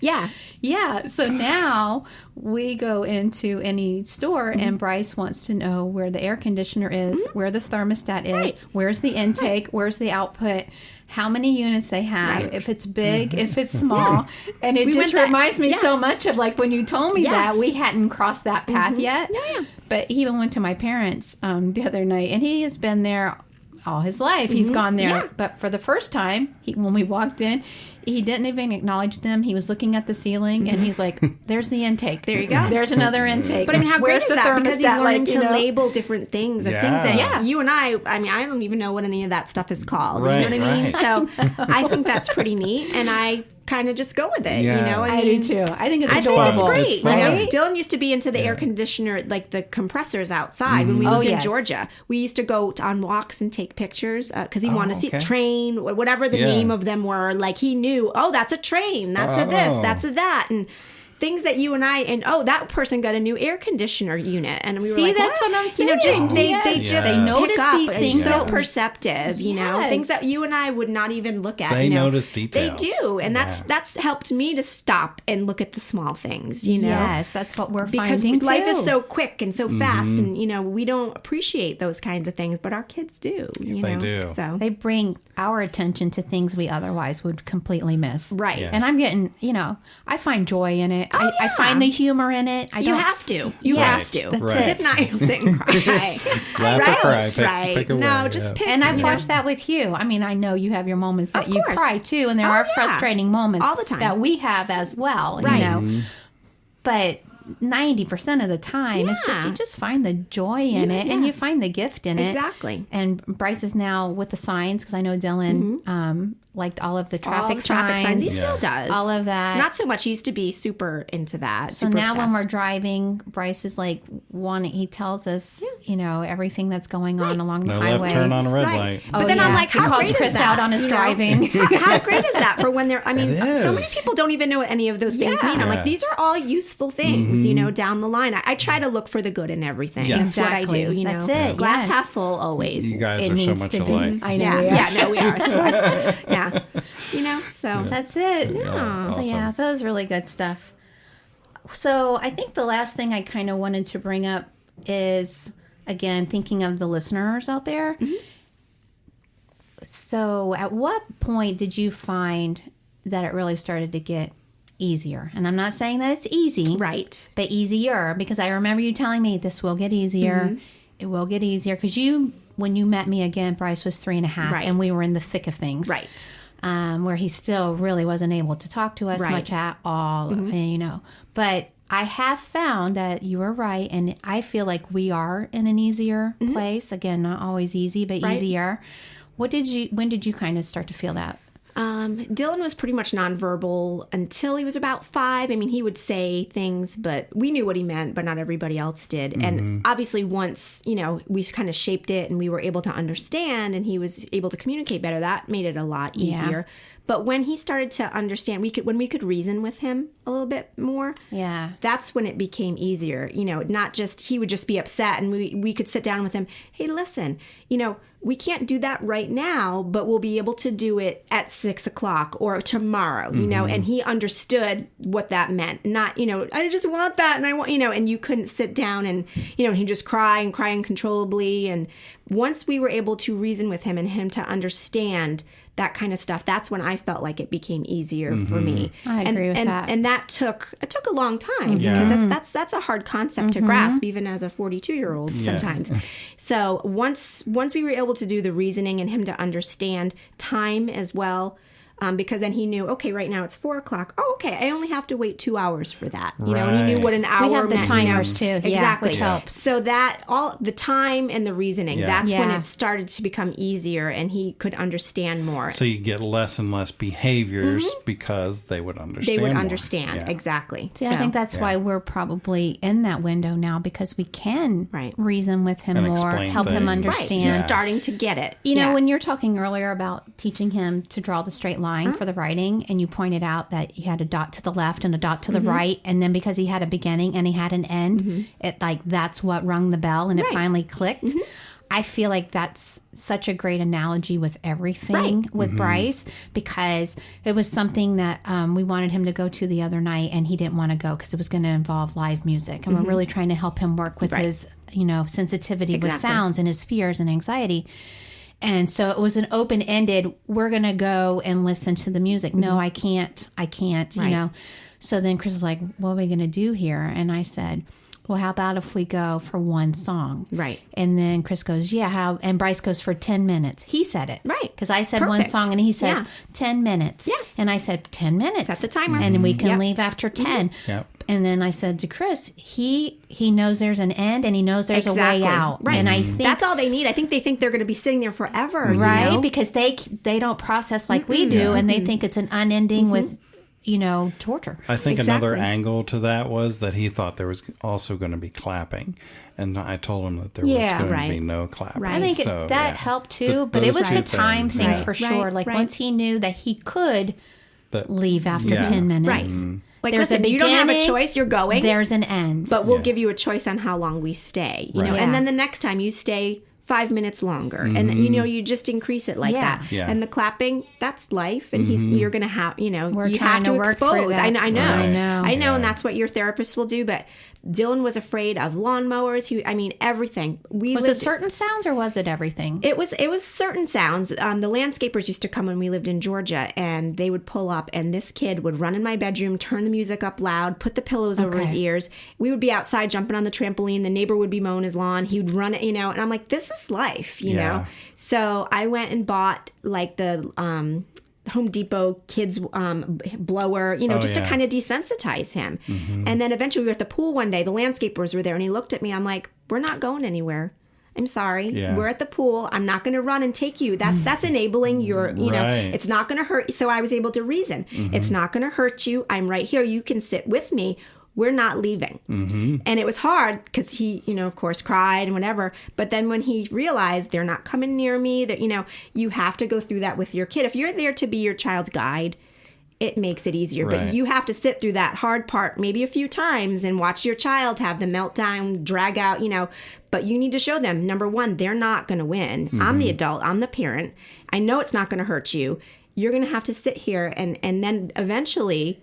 Yeah. Yeah. So now we go into any store and Bryce wants to know where the air conditioner is, where the thermostat is, where's the intake, where's the output, how many units they have, if it's big, if it's small. And it just reminds me so much of like when you told me that we hadn't crossed that path yet. Yeah. But he even went to my parents the other night, and he has been there all his life. He's gone there. Yeah. But for the first time, when we walked in, he didn't even acknowledge them. He was looking at the ceiling, and he's like, there's the intake. There you go. There's another intake. But I mean, how great Where's is the that? thermostat? Because he's learning like, to label different things of things that you and I mean, I don't even know what any of that stuff is called. Right, you know what I mean? So I think that's pretty neat, and I kind of just go with it. Yeah. You know, I do too. I think it's I adorable. think it's great. It's You know, fun. Dylan used to be into the air conditioner, like the compressors outside when we lived in Georgia. We used to go on walks and take pictures because he wanted to see a train, whatever the name of them were. Like he knew, oh, that's a train, that's a this, that's a that, and things that you and I that person got a new air conditioner unit, and we were like, that's what I'm saying. You know, just they just They notice pick up these and things. so perceptive. You know, things that you and I would not even look at. They you know? notice details. They do, and that's helped me to stop and look at the small things. You know, Yes, that's what we're because finding life too. is so quick and so fast, and you know we don't appreciate those kinds of things, but our kids do. You They know? do. So They bring our attention to things we otherwise would completely miss. right. Yes. And I'm getting, I find joy in it. I yeah. find the humor in it. You have to. You Yes, have to. that's Right. If not, you'll sit and cry. Laugh or cry. Pick, right. pick a No, way, just yeah. pick. And I've you know. watched that with you. I mean, I know you have your moments that Of you course. cry too, and there Oh, are yeah. frustrating moments All the time. that we have as well. Right. You know, but 90% of the time, it's just Yeah. you just find the joy in it, and you find the gift in it. Exactly. And Bryce is now with the signs because I know Dylan liked all of the traffic, All the traffic signs. He still does. all of that. Not so much. He used to be super into that. So super now when obsessed. we're driving, Bryce is like he tells us, everything that's going on along the No highway. left turn on a red Right. light. But then I'm like, he how calls great Chris is that? out on his You know? driving. How great is that for when they're, I mean, It so many is. people don't even know what any of those things mean. I'm like, these are all useful things, down the line. I try to look for the good in everything. Yes. That's what I Exactly. do, you know. That's it, Glass yes. half full always. You guys It are so needs much to be. alike. I know. Yeah, we are. yeah, no, we are. So, yeah, so That's it. Yeah. So Awesome. yeah, that was really good stuff. So I think the last thing I kind of wanted to bring up is, again, thinking of the listeners out there. So at what point did you find that it really started to get easier? And I'm not saying that it's easy. right. But easier, because I remember you telling me this will get easier. It will get easier. Because when you met me again, Bryce was 3.5, Right. and we were in the thick of things. Right. Where he still really wasn't able to talk to us Right. much at all, But I have found that you were right, and I feel like we are in an easier place. Again, not always easy, but Right. easier. When did you kind of start to feel that? Dylan was pretty much nonverbal until he was about 5. I mean, he would say things, but we knew what he meant, but not everybody else did. And obviously once, we kind of shaped it and we were able to understand and he was able to communicate better, that made it a lot easier. But when he started to understand, when we could reason with him a little bit more, Yeah. that's when it became easier. Not just he would just be upset and we could sit down with him. Hey, listen, we can't do that right now, but we'll be able to do it at 6:00 or tomorrow, and he understood what that meant. Not, I just want that. And I want, and you couldn't sit down and, he'd just cry uncontrollably. And once we were able to reason with him and him to understand that kind of stuff, that's when I felt like it became easier for me. I agree with that. And that took a long time because that's a hard concept to grasp, even as a 42-year-old sometimes. So once we were able to do the reasoning and him to understand time as well, because then he knew, okay, right now it's 4:00. Oh, okay, I only have to wait 2 hours for that. And he knew what an hour We have the meant, timers too. Yeah, Exactly. which helps. So that all the time and the reasoning, that's when Yeah. it started to become easier and he could understand more. So you get less and less behaviors because they would understand. They would more. understand. Yeah. Exactly. See, I think that's why we're probably in that window now, because we can reason with him And more, explain help him things. understand. He's starting to get it. When you're talking earlier about teaching him to draw the straight line, line for the writing, and you pointed out that you had a dot to the left and a dot to the right, and then because he had a beginning and he had an end, it like that's what rung the bell, and it finally clicked. I feel like that's such a great analogy with everything with Bryce, because it was something that we wanted him to go to the other night, and he didn't want to go because it was going to involve live music. And we're really trying to help him work with his, sensitivity with sounds and his fears and anxiety. And so it was an open-ended, we're going to go and listen to the music. No, I can't, So then Chris was like, what are we going to do here? And I said, well, how about if we go for one song? Right. And then Chris goes, yeah, how? And Bryce goes for 10 minutes. He said it. Right. Because I said one song and he says 10 minutes. Yes. And I said 10 minutes. Set the timer. And we can leave after 10. Yep. And then I said to Chris, he knows there's an end and he knows there's a way out. Right. And I think that's all they need. I think they think they're going to be sitting there forever. Right. Because they don't process like we do, and they think it's an unending with torture. I think another angle to that was that he thought there was also going to be clapping. And I told him that there was going to be no clapping. Right. I think that helped too, but it was the time thing for sure. Like once he knew that he could leave after 10 minutes. Right. Like, listen, you don't have a choice. You're going. There's an end. But we'll give you a choice on how long we stay. You know, and then the next time you stay 5 minutes longer, and you just increase it like that. Yeah. And the clapping, that's life, and you're going to have, you have to expose. I know, and that's what your therapist will do. But Dylan was afraid of lawnmowers. Everything. Was it certain sounds or was it everything? It was certain sounds. The landscapers used to come when we lived in Georgia, and they would pull up, and this kid would run in my bedroom, turn the music up loud, put the pillows over his ears. We would be outside jumping on the trampoline. The neighbor would be mowing his lawn. He would run it, and I'm like, this is life, you know? So I went and bought like the Home Depot kids blower, just to kind of desensitize him. And then eventually we were at the pool one day. The landscapers were there, and he looked at me. I'm like, we're not going anywhere. I'm sorry. We're at the pool. I'm not going to run and take you. That's enabling your, it's not going to hurt. So I was able to reason. It's not going to hurt you. I'm right here. You can sit with me. We're not leaving. And it was hard because he, of course, cried and whatever. But then when he realized they're not coming near me, that, you have to go through that with your kid. If you're there to be your child's guide, it makes it easier. Right. But you have to sit through that hard part maybe a few times and watch your child have the meltdown, drag out, But you need to show them, number one, they're not going to win. I'm the adult. I'm the parent. I know it's not going to hurt you. You're going to have to sit here. And then eventually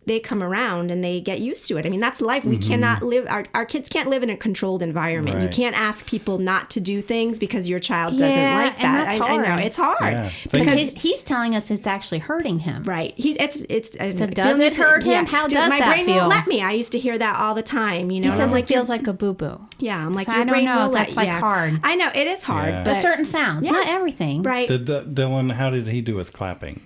they come around and they get used to it. That's life. We cannot live, our kids can't live in a controlled environment. Right. You can't ask people not to do things because your child doesn't like that. And that's hard. I know, it's hard. Yeah. Because he's telling us it's actually hurting him. Right. So does it hurt him? How does my that brain feel? Won't let me. I used to hear that all the time. He says it feels like a boo-boo. Yeah. I'm like, so your brain knows. will That's like hard. I know, it is hard. Yeah. But certain sounds, not everything. Right. Did Dylan, how did he do with clapping?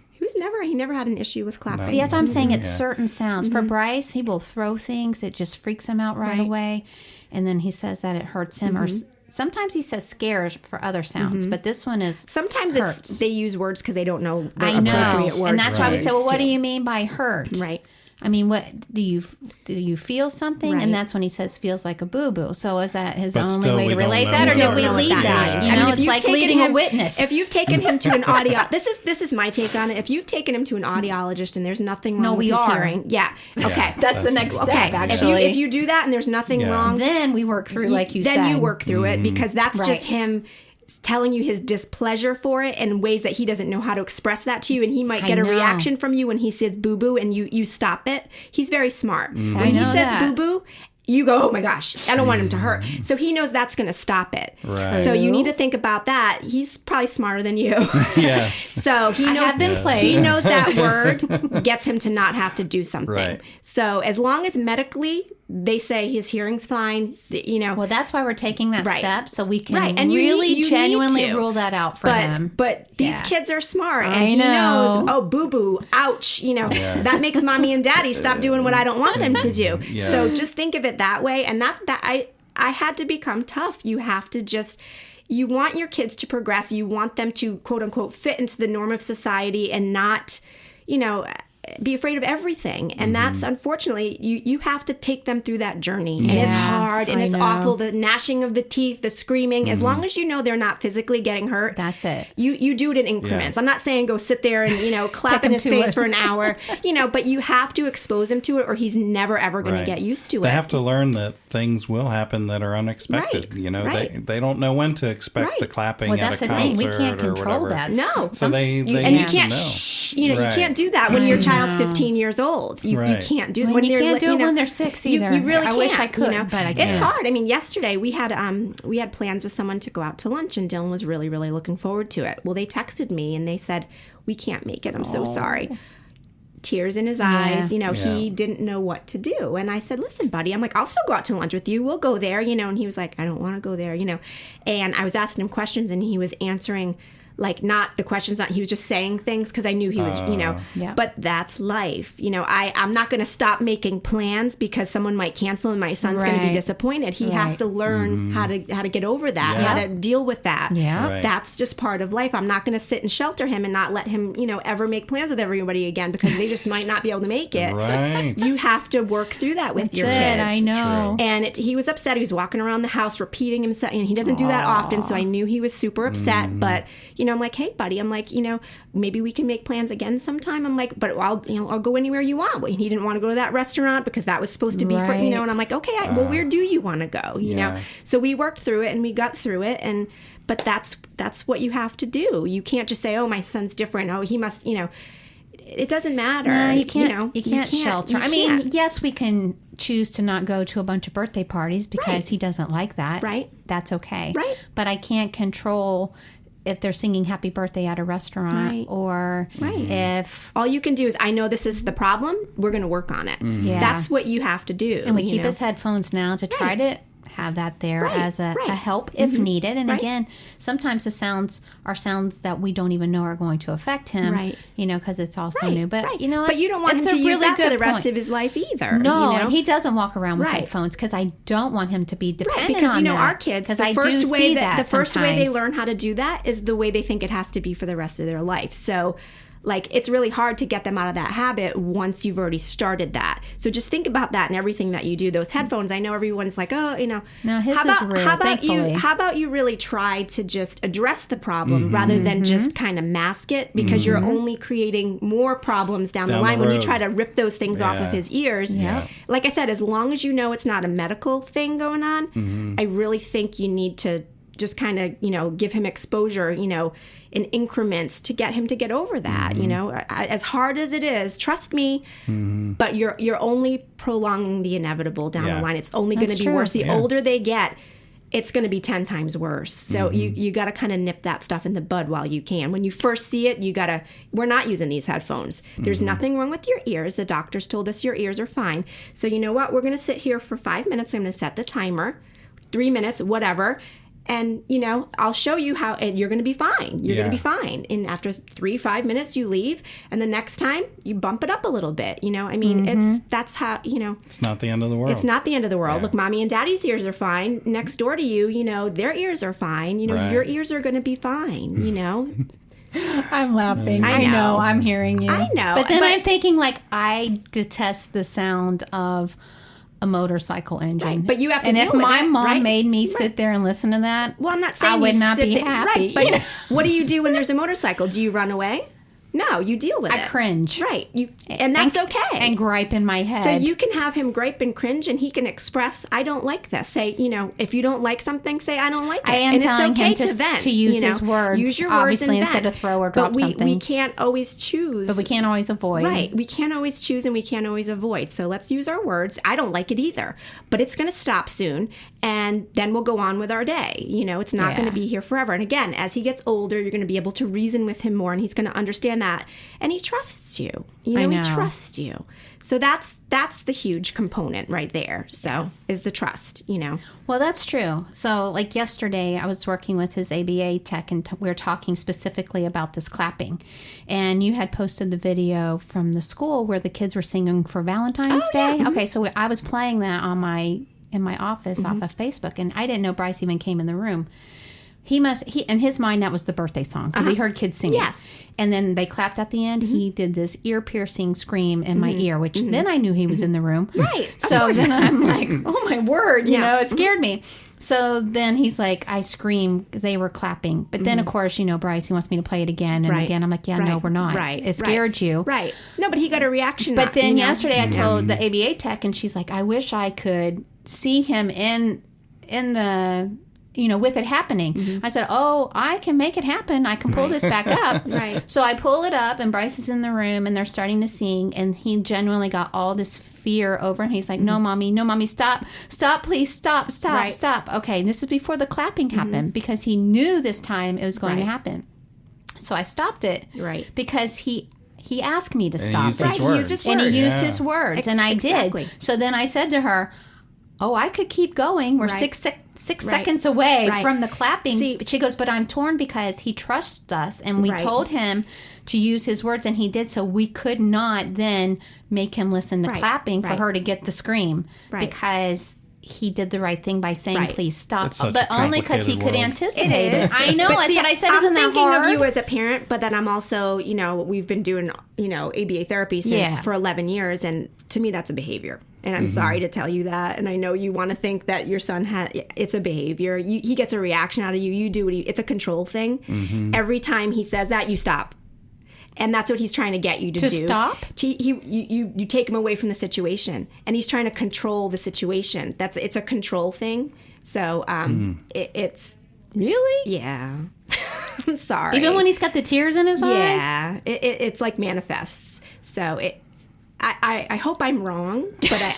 He never had an issue with clapping. See, that's what I'm saying. It's certain sounds. For Bryce, he will throw things. It just freaks him out right away. And then he says that it hurts him. Or sometimes he says scares for other sounds. But this one is sometimes hurts. They use words because they don't know the I know. appropriate words. And that's why we say, well, what do you mean by hurt? Right. What do you feel something? Right. And that's when he says feels like a boo-boo. So is that his only way to relate that, or did we lead that? It's like leading a witness. If you've taken him to an audio, this is my take on it. If you've taken him to an audiologist and there's nothing wrong with his hearing, okay, that's the next step. Actually, if you do that and there's nothing wrong, then we work through then you work through it, because that's just him telling you his displeasure for it in ways that he doesn't know how to express that to you, and he might get a reaction from you when he says boo-boo and you stop it. He's very smart. When he says boo-boo, you go, oh my gosh, I don't want him to hurt. So he knows that's going to stop it. Right. So you need to think about that. He's probably smarter than you. Yes. So he knows he knows that word gets him to not have to do something. Right. So as long as medically they say his hearing's fine, Well, that's why we're taking that step, so we can and really genuinely rule that out for him. But these kids are smart, and he knows, oh, boo-boo, ouch, that makes mommy and daddy stop doing what I don't want them to do. Yeah. So just think of it that way, and that I had to become tough. You have to just... You want your kids to progress. You want them to, quote unquote, fit into the norm of society and not, be afraid of everything. And that's, unfortunately, you have to take them through that journey. And it's hard and it's awful. The gnashing of the teeth, the screaming, as long as you know they're not physically getting hurt. That's it. You do it in increments. I'm not saying go sit there and, clap in his face for an hour, but you have to expose him to it or he's never, ever going to get used to it. They have to learn that things will happen that are unexpected. They don't know when to expect the clapping at a concert we can't control or whatever. that. No. So they and need you can't to know. you can't do that when your child's 15 years old. You can't do that when you can't do it when they're 6 either. You really can't. I wish I could, but I can't. It's hard. I mean, yesterday we had plans with someone to go out to lunch, and Dylan was really, really looking forward to it. Well, they texted me and they said, "We can't make it. I'm so sorry." Tears in his eyes, he didn't know what to do. And I said, "Listen, buddy," I'm like, "I'll still go out to lunch with you. We'll go there," and he was like, "I don't want to go there," And I was asking him questions and he was answering like not the questions, he was just saying things because I knew he was, but that's life. I'm not going to stop making plans because someone might cancel and my son's going to be disappointed. He has to learn how to get over that, how to deal with that. Yeah. Right. That's just part of life. I'm not going to sit and shelter him and not let him, ever make plans with everybody again because they just might not be able to make it. Right. You have to work through that with your kids. I know. And he was upset. He was walking around the house repeating himself, and he doesn't do that often, so I knew he was super upset. But I'm like, "Hey, buddy," I'm like, maybe we can make plans again sometime. I'm like, "But I'll go anywhere you want." Well, he didn't want to go to that restaurant because that was supposed to be for, and I'm like, "Okay, well, where do you want to go?" You know? So we worked through it and we got through it. But that's what you have to do. You can't just say, "Oh, my son's different. Oh, he must," it doesn't matter. No, you can't. You can't shelter. I mean, yes, we can choose to not go to a bunch of birthday parties because he doesn't like that. Right. That's okay. Right. But I can't control if they're singing happy birthday at a restaurant or if... All you can do is, I know this is the problem, we're going to work on it. Yeah. That's what you have to do. And we keep his headphones now to try to have that there as a help if needed. And again, sometimes the sounds are sounds that we don't even know are going to affect him, because it's also new. But, but you don't want him to use that for the rest of his life either. No, and he doesn't walk around with headphones because I don't want him to be dependent because, on our kids, the first way they learn how to do that is the way they think it has to be for the rest of their life. So... it's really hard to get them out of that habit once you've already started that. So just think about that in everything that you do. Those headphones, I know everyone's like, "Oh, No, his is real, thankfully. How about you really try to just address the problem rather than just kind of mask it because you're only creating more problems down the line when you try to rip those things off of his ears. Yeah. Like I said, as long as you know it's not a medical thing going on, I really think you need to just kind of, give him exposure, in increments to get him to get over that, as hard as it is, trust me, but you're only prolonging the inevitable down the line. It's only going to be worse. The older they get, it's going to be 10 times worse. So you got to kind of nip that stuff in the bud while you can. When you first see it, we're not using these headphones. There's nothing wrong with your ears. The doctors told us your ears are fine. So you know what? We're going to sit here for 5 minutes. I'm going to set the timer, 3 minutes, whatever. And, I'll show you how you're going to be fine. You're going to be fine. And after 3-5 minutes, you leave. And the next time, you bump it up a little bit. That's how, It's not the end of the world. It's not the end of the world. Yeah. Look, mommy and daddy's ears are fine. Next door to you, their ears are fine. Your ears are going to be fine, I'm laughing. I know. I'm hearing you. I know. But then I'm thinking, I detest the sound of a motorcycle engine. Right, but you have to and deal if with my it, mom made me sit there and listen to that, well, I'm not saying I would not be there, happy. Right, but what do you do when there's a motorcycle? Do you run away? No, you deal with it. I cringe. Right. And that's okay. And gripe in my head. So you can have him gripe and cringe and he can express, "I don't like this." Say, if you don't like something, say, "I don't like it." I am and telling it's okay him to vent. To use his words. Use your words obviously, and instead vent. of throw or drop something. But we can't always choose. But we can't always avoid. Right. We can't always choose and we can't always avoid. So let's use our words. I don't like it either. But it's going to stop soon. And then we'll go on with our day. It's not going to be here forever. And again, as he gets older, you're going to be able to reason with him more and he's going to understand that. And he trusts you. He trusts you. So that's the huge component right there. So is the trust, Well, that's true. So yesterday I was working with his ABA tech and we were talking specifically about this clapping. And you had posted the video from the school where the kids were singing for Valentine's Day. Yeah. Okay, so I was playing that in my office off of Facebook and I didn't know Bryce even came in the room. in his mind, that was the birthday song because he heard kids singing. Yes. And then they clapped at the end. He did this ear-piercing scream in my ear, which then I knew he was in the room. Right. So then I'm like, oh my word, you know, it scared me. So then he's like, I screamed because they were clapping. But then, of course, you know, Bryce, he wants me to play it again and again. I'm like, no, we're not. Right. It scared you. Right. No, but he got a reaction. But then yesterday I told the ABA tech, and she's like, I wish I could see him in the, you know, with it happening. I said, oh, I can make it happen. I can pull this back up. Right. So I pull it up, and Bryce is in the room, and they're starting to sing, and he genuinely got all this fear over him. He's like, no, mommy, stop, please, stop. Okay, and this is before the clapping happened, because he knew this time it was going to happen. So I stopped it. Right. Because he asked me to stop it. He used his words. And he used his words, and I Exactly. did. So then I said to her, oh, I could keep going. We're 6 seconds away from the clapping. But she goes, but I'm torn because he trusts us, and we told him to use his words, and he did. So we could not then make him listen to clapping for her to get the scream because he did the right thing by saying, please stop. But only because he could anticipate it. I know. That's what I said. Isn't that hard? I'm thinking of you as a parent, but then I'm also, you know, we've been doing, you know, ABA therapy for 11 years. And to me, that's a behavior. And I'm sorry to tell you that. And I know you want to think that your son it's a behavior. He gets a reaction out of you. You do what it's a control thing. Every time he says that, you stop. And that's what he's trying to get you to do. Stop? You take him away from the situation. And he's trying to control the situation. It's a control thing. So it's... Really? Yeah. I'm sorry. Even when he's got the tears in his eyes? Yeah. It's like manifests. So I hope I'm wrong, but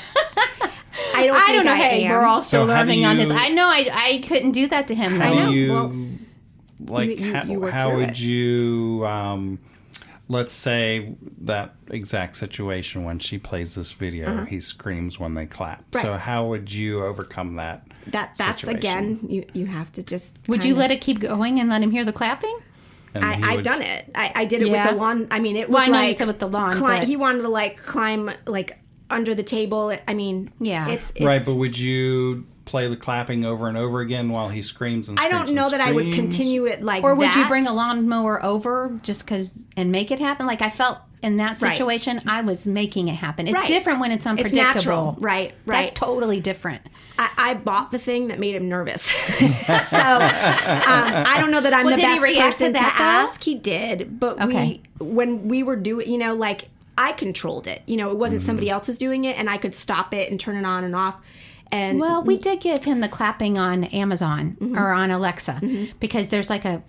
I don't know. Hey, we're all still learning on this. I know I couldn't do that to him. How though. do you, you how would you, let's say that exact situation when she plays this video, he screams when they clap. Right. So how would you overcome that? That's situation? again, you have to just. Would you let it keep going and let him hear the clapping? I've done it. I did it with the lawn. I mean, it was I know you said with the lawn. But... He wanted to climb under the table. I mean, it's right. But would you play the clapping over and over again while he screams and screams? I don't know that I would continue it like that. Or would you bring a lawnmower over just and make it happen? Like I felt in that situation, I was making it happen. It's different when it's unpredictable. It's natural. Right. That's totally different. I bought the thing that made him nervous. So I don't know that I'm the best person to ask. He did. But when we were doing, you know, like I controlled it. You know, it wasn't somebody else was doing it, and I could stop it and turn it on and off. And we did give him the clapping on Amazon or on Alexa because there's like a...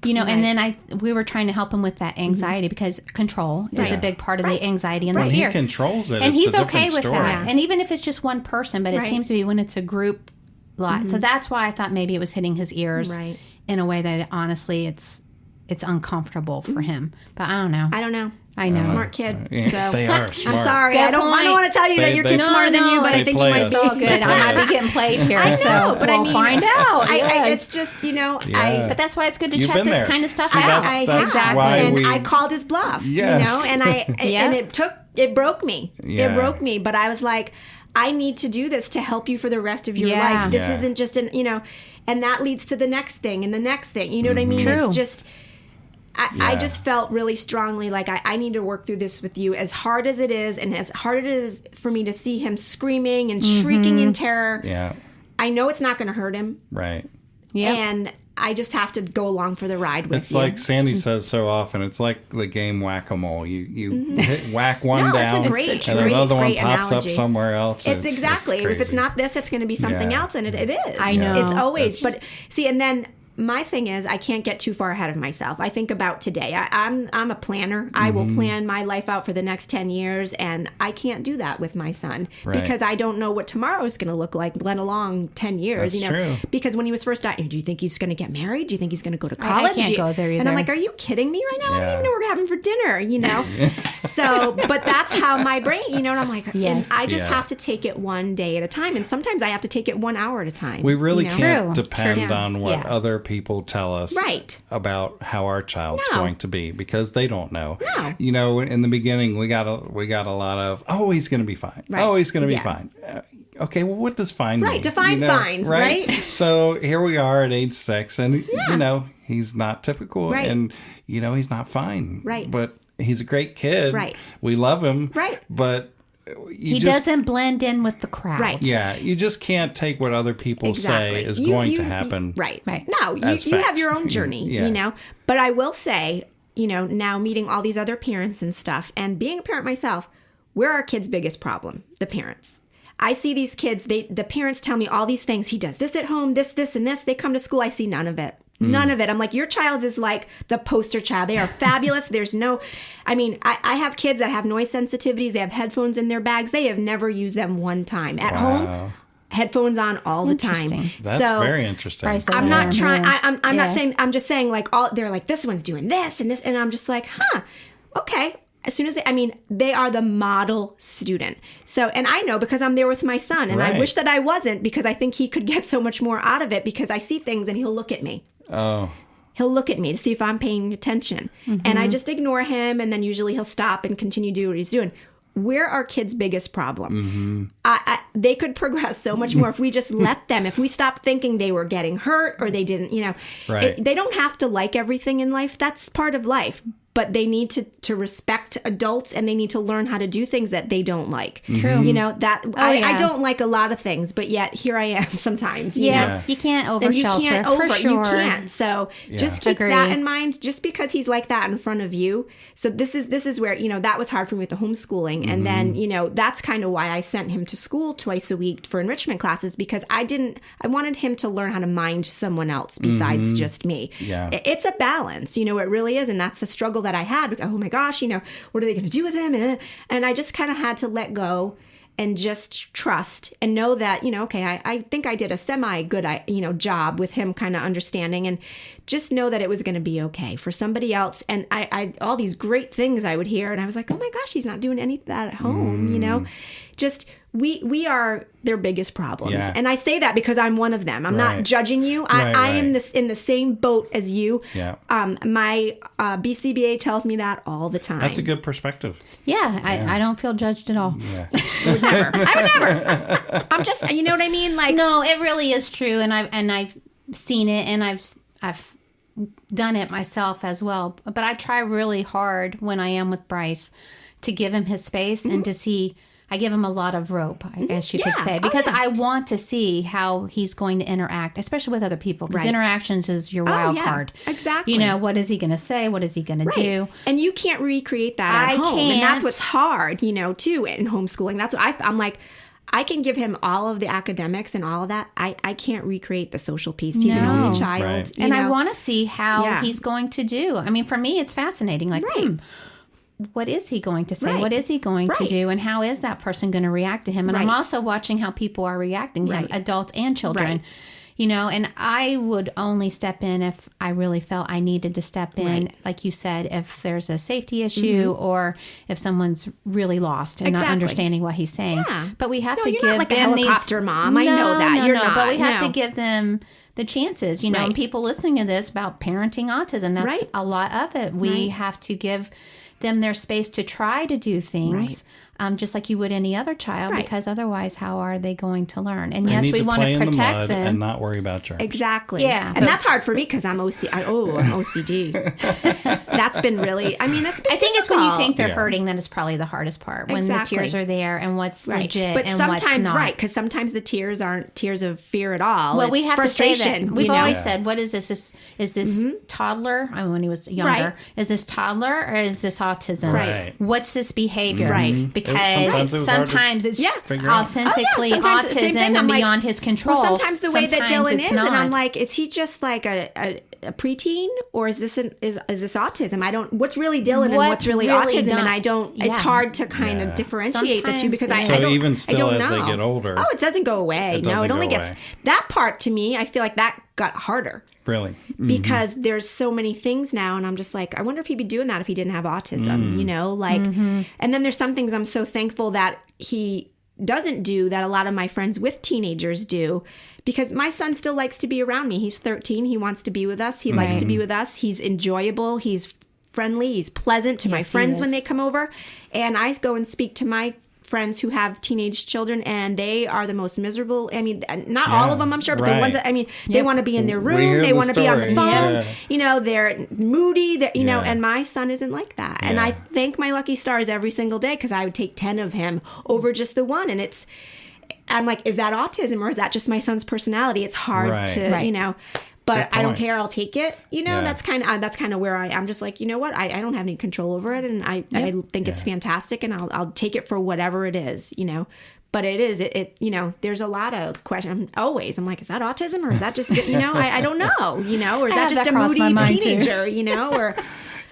You know, and then we were trying to help him with that anxiety because control is a big part of the anxiety and the fear. He controls it. And it's he's a okay with story. that. And even if it's just one person, but it seems to be when it's a group lot. So that's why I thought maybe it was hitting his ears in a way that honestly it's uncomfortable for him. But I don't know. I know. Smart kid. So. They are smart. I'm sorry. I don't want to tell you that your kid's smarter than you, but I think you might be all good. I might be getting played here. I know, but we'll find out. It's just, you know, but that's why it's good to check this kind of stuff out. Exactly. And I called his bluff, you know, and and it broke me. It broke me, but I was like, I need to do this to help you for the rest of your life. This isn't just you know, and that leads to the next thing and the next thing. You know what I mean? True. It's just... I just felt really strongly like I need to work through this with you, as hard as it is, and as hard it is for me to see him screaming and shrieking in terror. Yeah. I know it's not going to hurt him. Right. Yeah. And I just have to go along for the ride with you. It's like Sandy says so often. It's like the game whack-a-mole. You whack one down, and another one pops up somewhere else. It's exactly. If it's not this, it's going to be something else, and it is. I know. It's always. But see, and then... My thing is, I can't get too far ahead of myself. I think about today. I'm a planner. I will plan my life out for the next 10 years, and I can't do that with my son because I don't know what tomorrow is going to look like, let alone 10 years. That's true. Because when he was first dying, do you think he's going to get married? Do you think he's going to go to college? I can't go there either. And I'm like, are you kidding me right now? I don't even know what we're having for dinner, you know? So, but that's how my brain, you know, and I'm like, and I just have to take it one day at a time. And sometimes I have to take it 1 hour at a time. We really can't depend on what other people tell us about how our child's going to be because they don't know. No. You know, in the beginning, we got a lot of, he's going to be fine. Right. Oh, he's going to be fine. okay, well, what does fine mean? Right, define fine, right? So here we are at age 6, and, he's not typical, Right. and, he's not fine. Right. But he's a great kid. Right. We love him. Right. But he doesn't blend in with the crowd. Right. Yeah, you just can't take what other people say is going to happen. Right. Right. No, you have your own journey, But I will say, now meeting all these other parents and stuff, and being a parent myself, we're our kids' biggest problem, the parents. I see these kids, the parents tell me all these things. He does this at home, this, and this. They come to school, I see none of it. None of it. I'm like, your child is like the poster child. They are fabulous. There's no, I have kids that have noise sensitivities. They have headphones in their bags. They have never used them one time. At home, headphones on all the time. That's very interesting. I'm not trying, I'm not saying, I'm just saying like they're like, this one's doing this and this. And I'm just like, okay. As soon as they are the model student. So, and I know because I'm there with my son, and I wish that I wasn't, because I think he could get so much more out of it, because I see things and he'll look at me. Oh. He'll look at me to see if I'm paying attention. Mm-hmm. And I just ignore him, and then usually he'll stop and continue to do what he's doing. We're our kids' biggest problem. Mm-hmm. They could progress so much more if we just let them. If we stopped thinking they were getting hurt or they didn't, they don't have to like everything in life. That's part of life. But they need to respect adults, and they need to learn how to do things that they don't like. True. I don't like a lot of things, but yet here I am sometimes. You know? You can't over shelter for sure. You can't. So just keep that in mind. Just because he's like that in front of you. So this is where that was hard for me with the homeschooling, and then that's kind of why I sent him to school twice a week for enrichment classes, because I wanted him to learn how to mind someone else besides just me. Yeah. It's a balance. It really is, and that's a struggle that I had. Oh my gosh, what are they going to do with him? And I just kind of had to let go and just trust and know that, okay, I think I did a semi-good, job with him kind of understanding, and just know that it was going to be okay for somebody else. And I all these great things I would hear, and I was like, oh my gosh, he's not doing any of that at home, Just we are their biggest problems. Yeah. And I say that because I'm one of them. I'm not judging you. I am in the same boat as you. Yeah. My BCBA tells me that all the time. That's a good perspective. Yeah. I don't feel judged at all. Yeah. I would never. I'm just, you know what I mean? Like, no, it really is true. And I've seen it, and I've done it myself as well. But I try really hard when I am with Bryce to give him his space and to see. I give him a lot of rope, I guess you could say, because I want to see how he's going to interact, especially with other people, because interactions is your wild card. Exactly. What is he going to say? What is he going to do? And you can't recreate that at home. Can't. And that's what's hard, too, in homeschooling. That's what I'm like, I can give him all of the academics and all of that. I can't recreate the social piece. He's an only child. Right. And I want to see how he's going to do. I mean, for me, it's fascinating. Like, what is he going to say? What is he going to do? And how is that person going to react to him? And I'm also watching how people are reacting to him, adults and children. And I would only step in if I really felt I needed to step in. Like you said, if there's a safety issue or if someone's really lost and not understanding what he's saying. Yeah. But we have to give not like them a helicopter mom. I know that. You're not. But we have to give them the chances, and people listening to this about parenting autism, that's a lot of it. We have to give them their space to try to do things just like you would any other child, because otherwise how are they going to learn? And yes, we want to protect them and not worry about germs. Exactly. Yeah. And that's hard for me because I'm OCD. That's been really, that's been I think it's when you think they're hurting that is probably the hardest part, when the tears are there and what's legit and what's not. Right, because sometimes the tears aren't tears of fear at all. Well, we it's have frustration. To say that. We've always said, what is this? Is this toddler? When he was younger, is this toddler or is this autism? Right. What's this behavior? Right. Because sometimes it's authentically autism and beyond his control. Well, sometimes the way that Dylan is, and I'm like, is he just like a preteen, or is this autism? What's really Dylan and what's really autism, and I don't. It's hard to kind of differentiate the two because I don't. Even still, as they get older, it doesn't go away. No, it only gets that part. To me, I feel like that got harder. Really? Because there's so many things now, and I'm just like, I wonder if he'd be doing that if he didn't have autism, and then there's some things I'm so thankful that he doesn't do that a lot of my friends with teenagers do, because my son still likes to be around me. He's 13. He wants to be with us. He likes to be with us. He's enjoyable. He's friendly. He's pleasant to my friends when they come over. And I go and speak to my friends who have teenage children, and they are the most miserable. I mean, not all of them, I'm sure, but the ones that, I mean, they want to be in their room. They want to be on the phone. You know, they're moody, you know, and my son isn't like that. And I thank my lucky stars every single day because I would take 10 of him over just the one. And I'm like, is that autism or is that just my son's personality? It's hard to, you know. But I don't care. I'll take it. You know, that's kind of where I'm just like, you know what? I don't have any control over it. And I think it's fantastic. And I'll take it for whatever it is, you know. But it you know, there's a lot of questions. I'm like, is that autism or is that just, you know, I don't know, you know, or is that just a moody teenager, you know, or...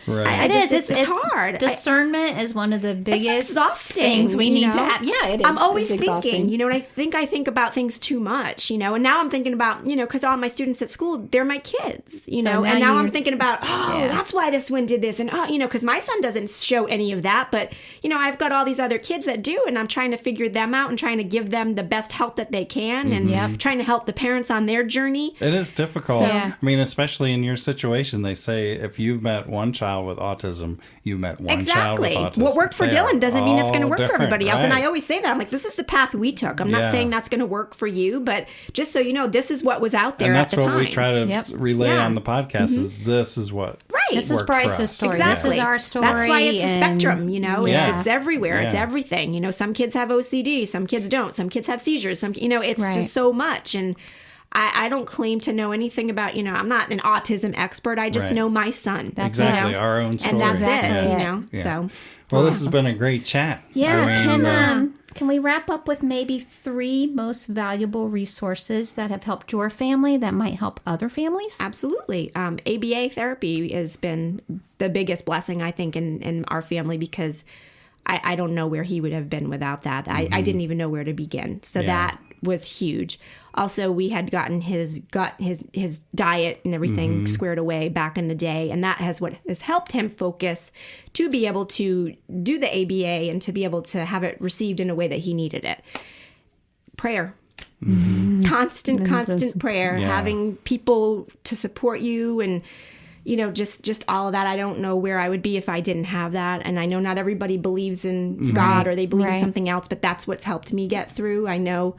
Right. It's hard. Discernment is one of the biggest things we need to have. Yeah, it is. I'm always thinking, you know, and I think about things too much, you know, and now I'm thinking about, you know, because all my students at school, they're my kids, you know, and now I'm thinking about, that's why this one did this. And, you know, because my son doesn't show any of that. But, you know, I've got all these other kids that do, and I'm trying to figure them out and trying to give them the best help that they can and trying to help the parents on their journey. It is difficult. I mean, especially in your situation, they say if you've met one child with autism, you met one child with autism. What worked for Dylan doesn't mean it's going to work for everybody else. And I always say that. I'm like, this is the path we took. I'm not saying that's going to work for you, but just so you know, this is what was out there at the time. And that's what we try to relay on the podcast is this is what This is Bryce's story. Exactly. This is our story. That's why it's a spectrum, you know. It's everywhere. It's everything. You know, some kids have OCD, some kids don't. Some kids have seizures. Some, you know, it's just so much. And I don't claim to know anything about, you know, I'm not an autism expert. I just know my son. That's exactly our own story. And that's it, you know. So, well, this has been a great chat. Yeah. Can we wrap up with maybe 3 most valuable resources that have helped your family that might help other families? Absolutely. ABA therapy has been the biggest blessing, I think, in our family because I don't know where he would have been without that. I didn't even know where to begin. So that was huge. Also, we had gotten his diet and everything squared away back in the day. And that has helped him focus to be able to do the ABA and to be able to have it received in a way that he needed it. Prayer. Constant prayer. Having people to support you and, you know, just all of that. I don't know where I would be if I didn't have that. And I know not everybody believes in God or they believe in something else, but that's what's helped me get through. I know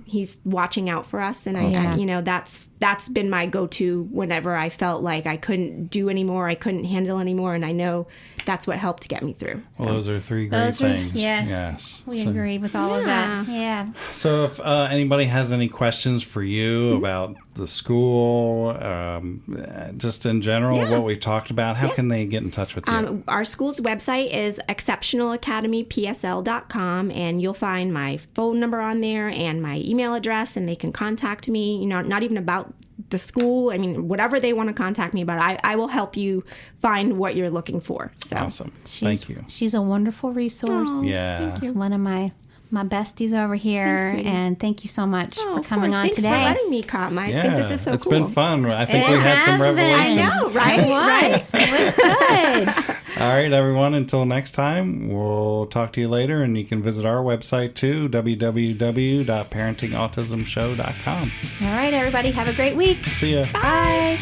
he's watching out for us, and I you know, that's been my go-to whenever I felt like I couldn't do anymore, I couldn't handle anymore, and I know that's what helped get me through. So. Well, those are 3 great things. Yes, we agree with all of that. Yeah. So if anybody has any questions for you about the school, just in general, what we talked about, how can they get in touch with you? Our school's website is exceptionalacademypsl.com, and you'll find my phone number on there and my email address, and they can contact me, you know, not even about the school. I mean, whatever they want to contact me about, I will help you find what you're looking for. So awesome. Thank you. She's a wonderful resource. She's one of my besties over here, and thank you so much for coming on today. Thanks for letting me come. I think this is so cool. It's been fun. I think we had some revelations. I know, right? It was good. All right, everyone. Until next time, we'll talk to you later, and you can visit our website too, www.parentingautismshow.com. All right, everybody. Have a great week. See ya. Bye.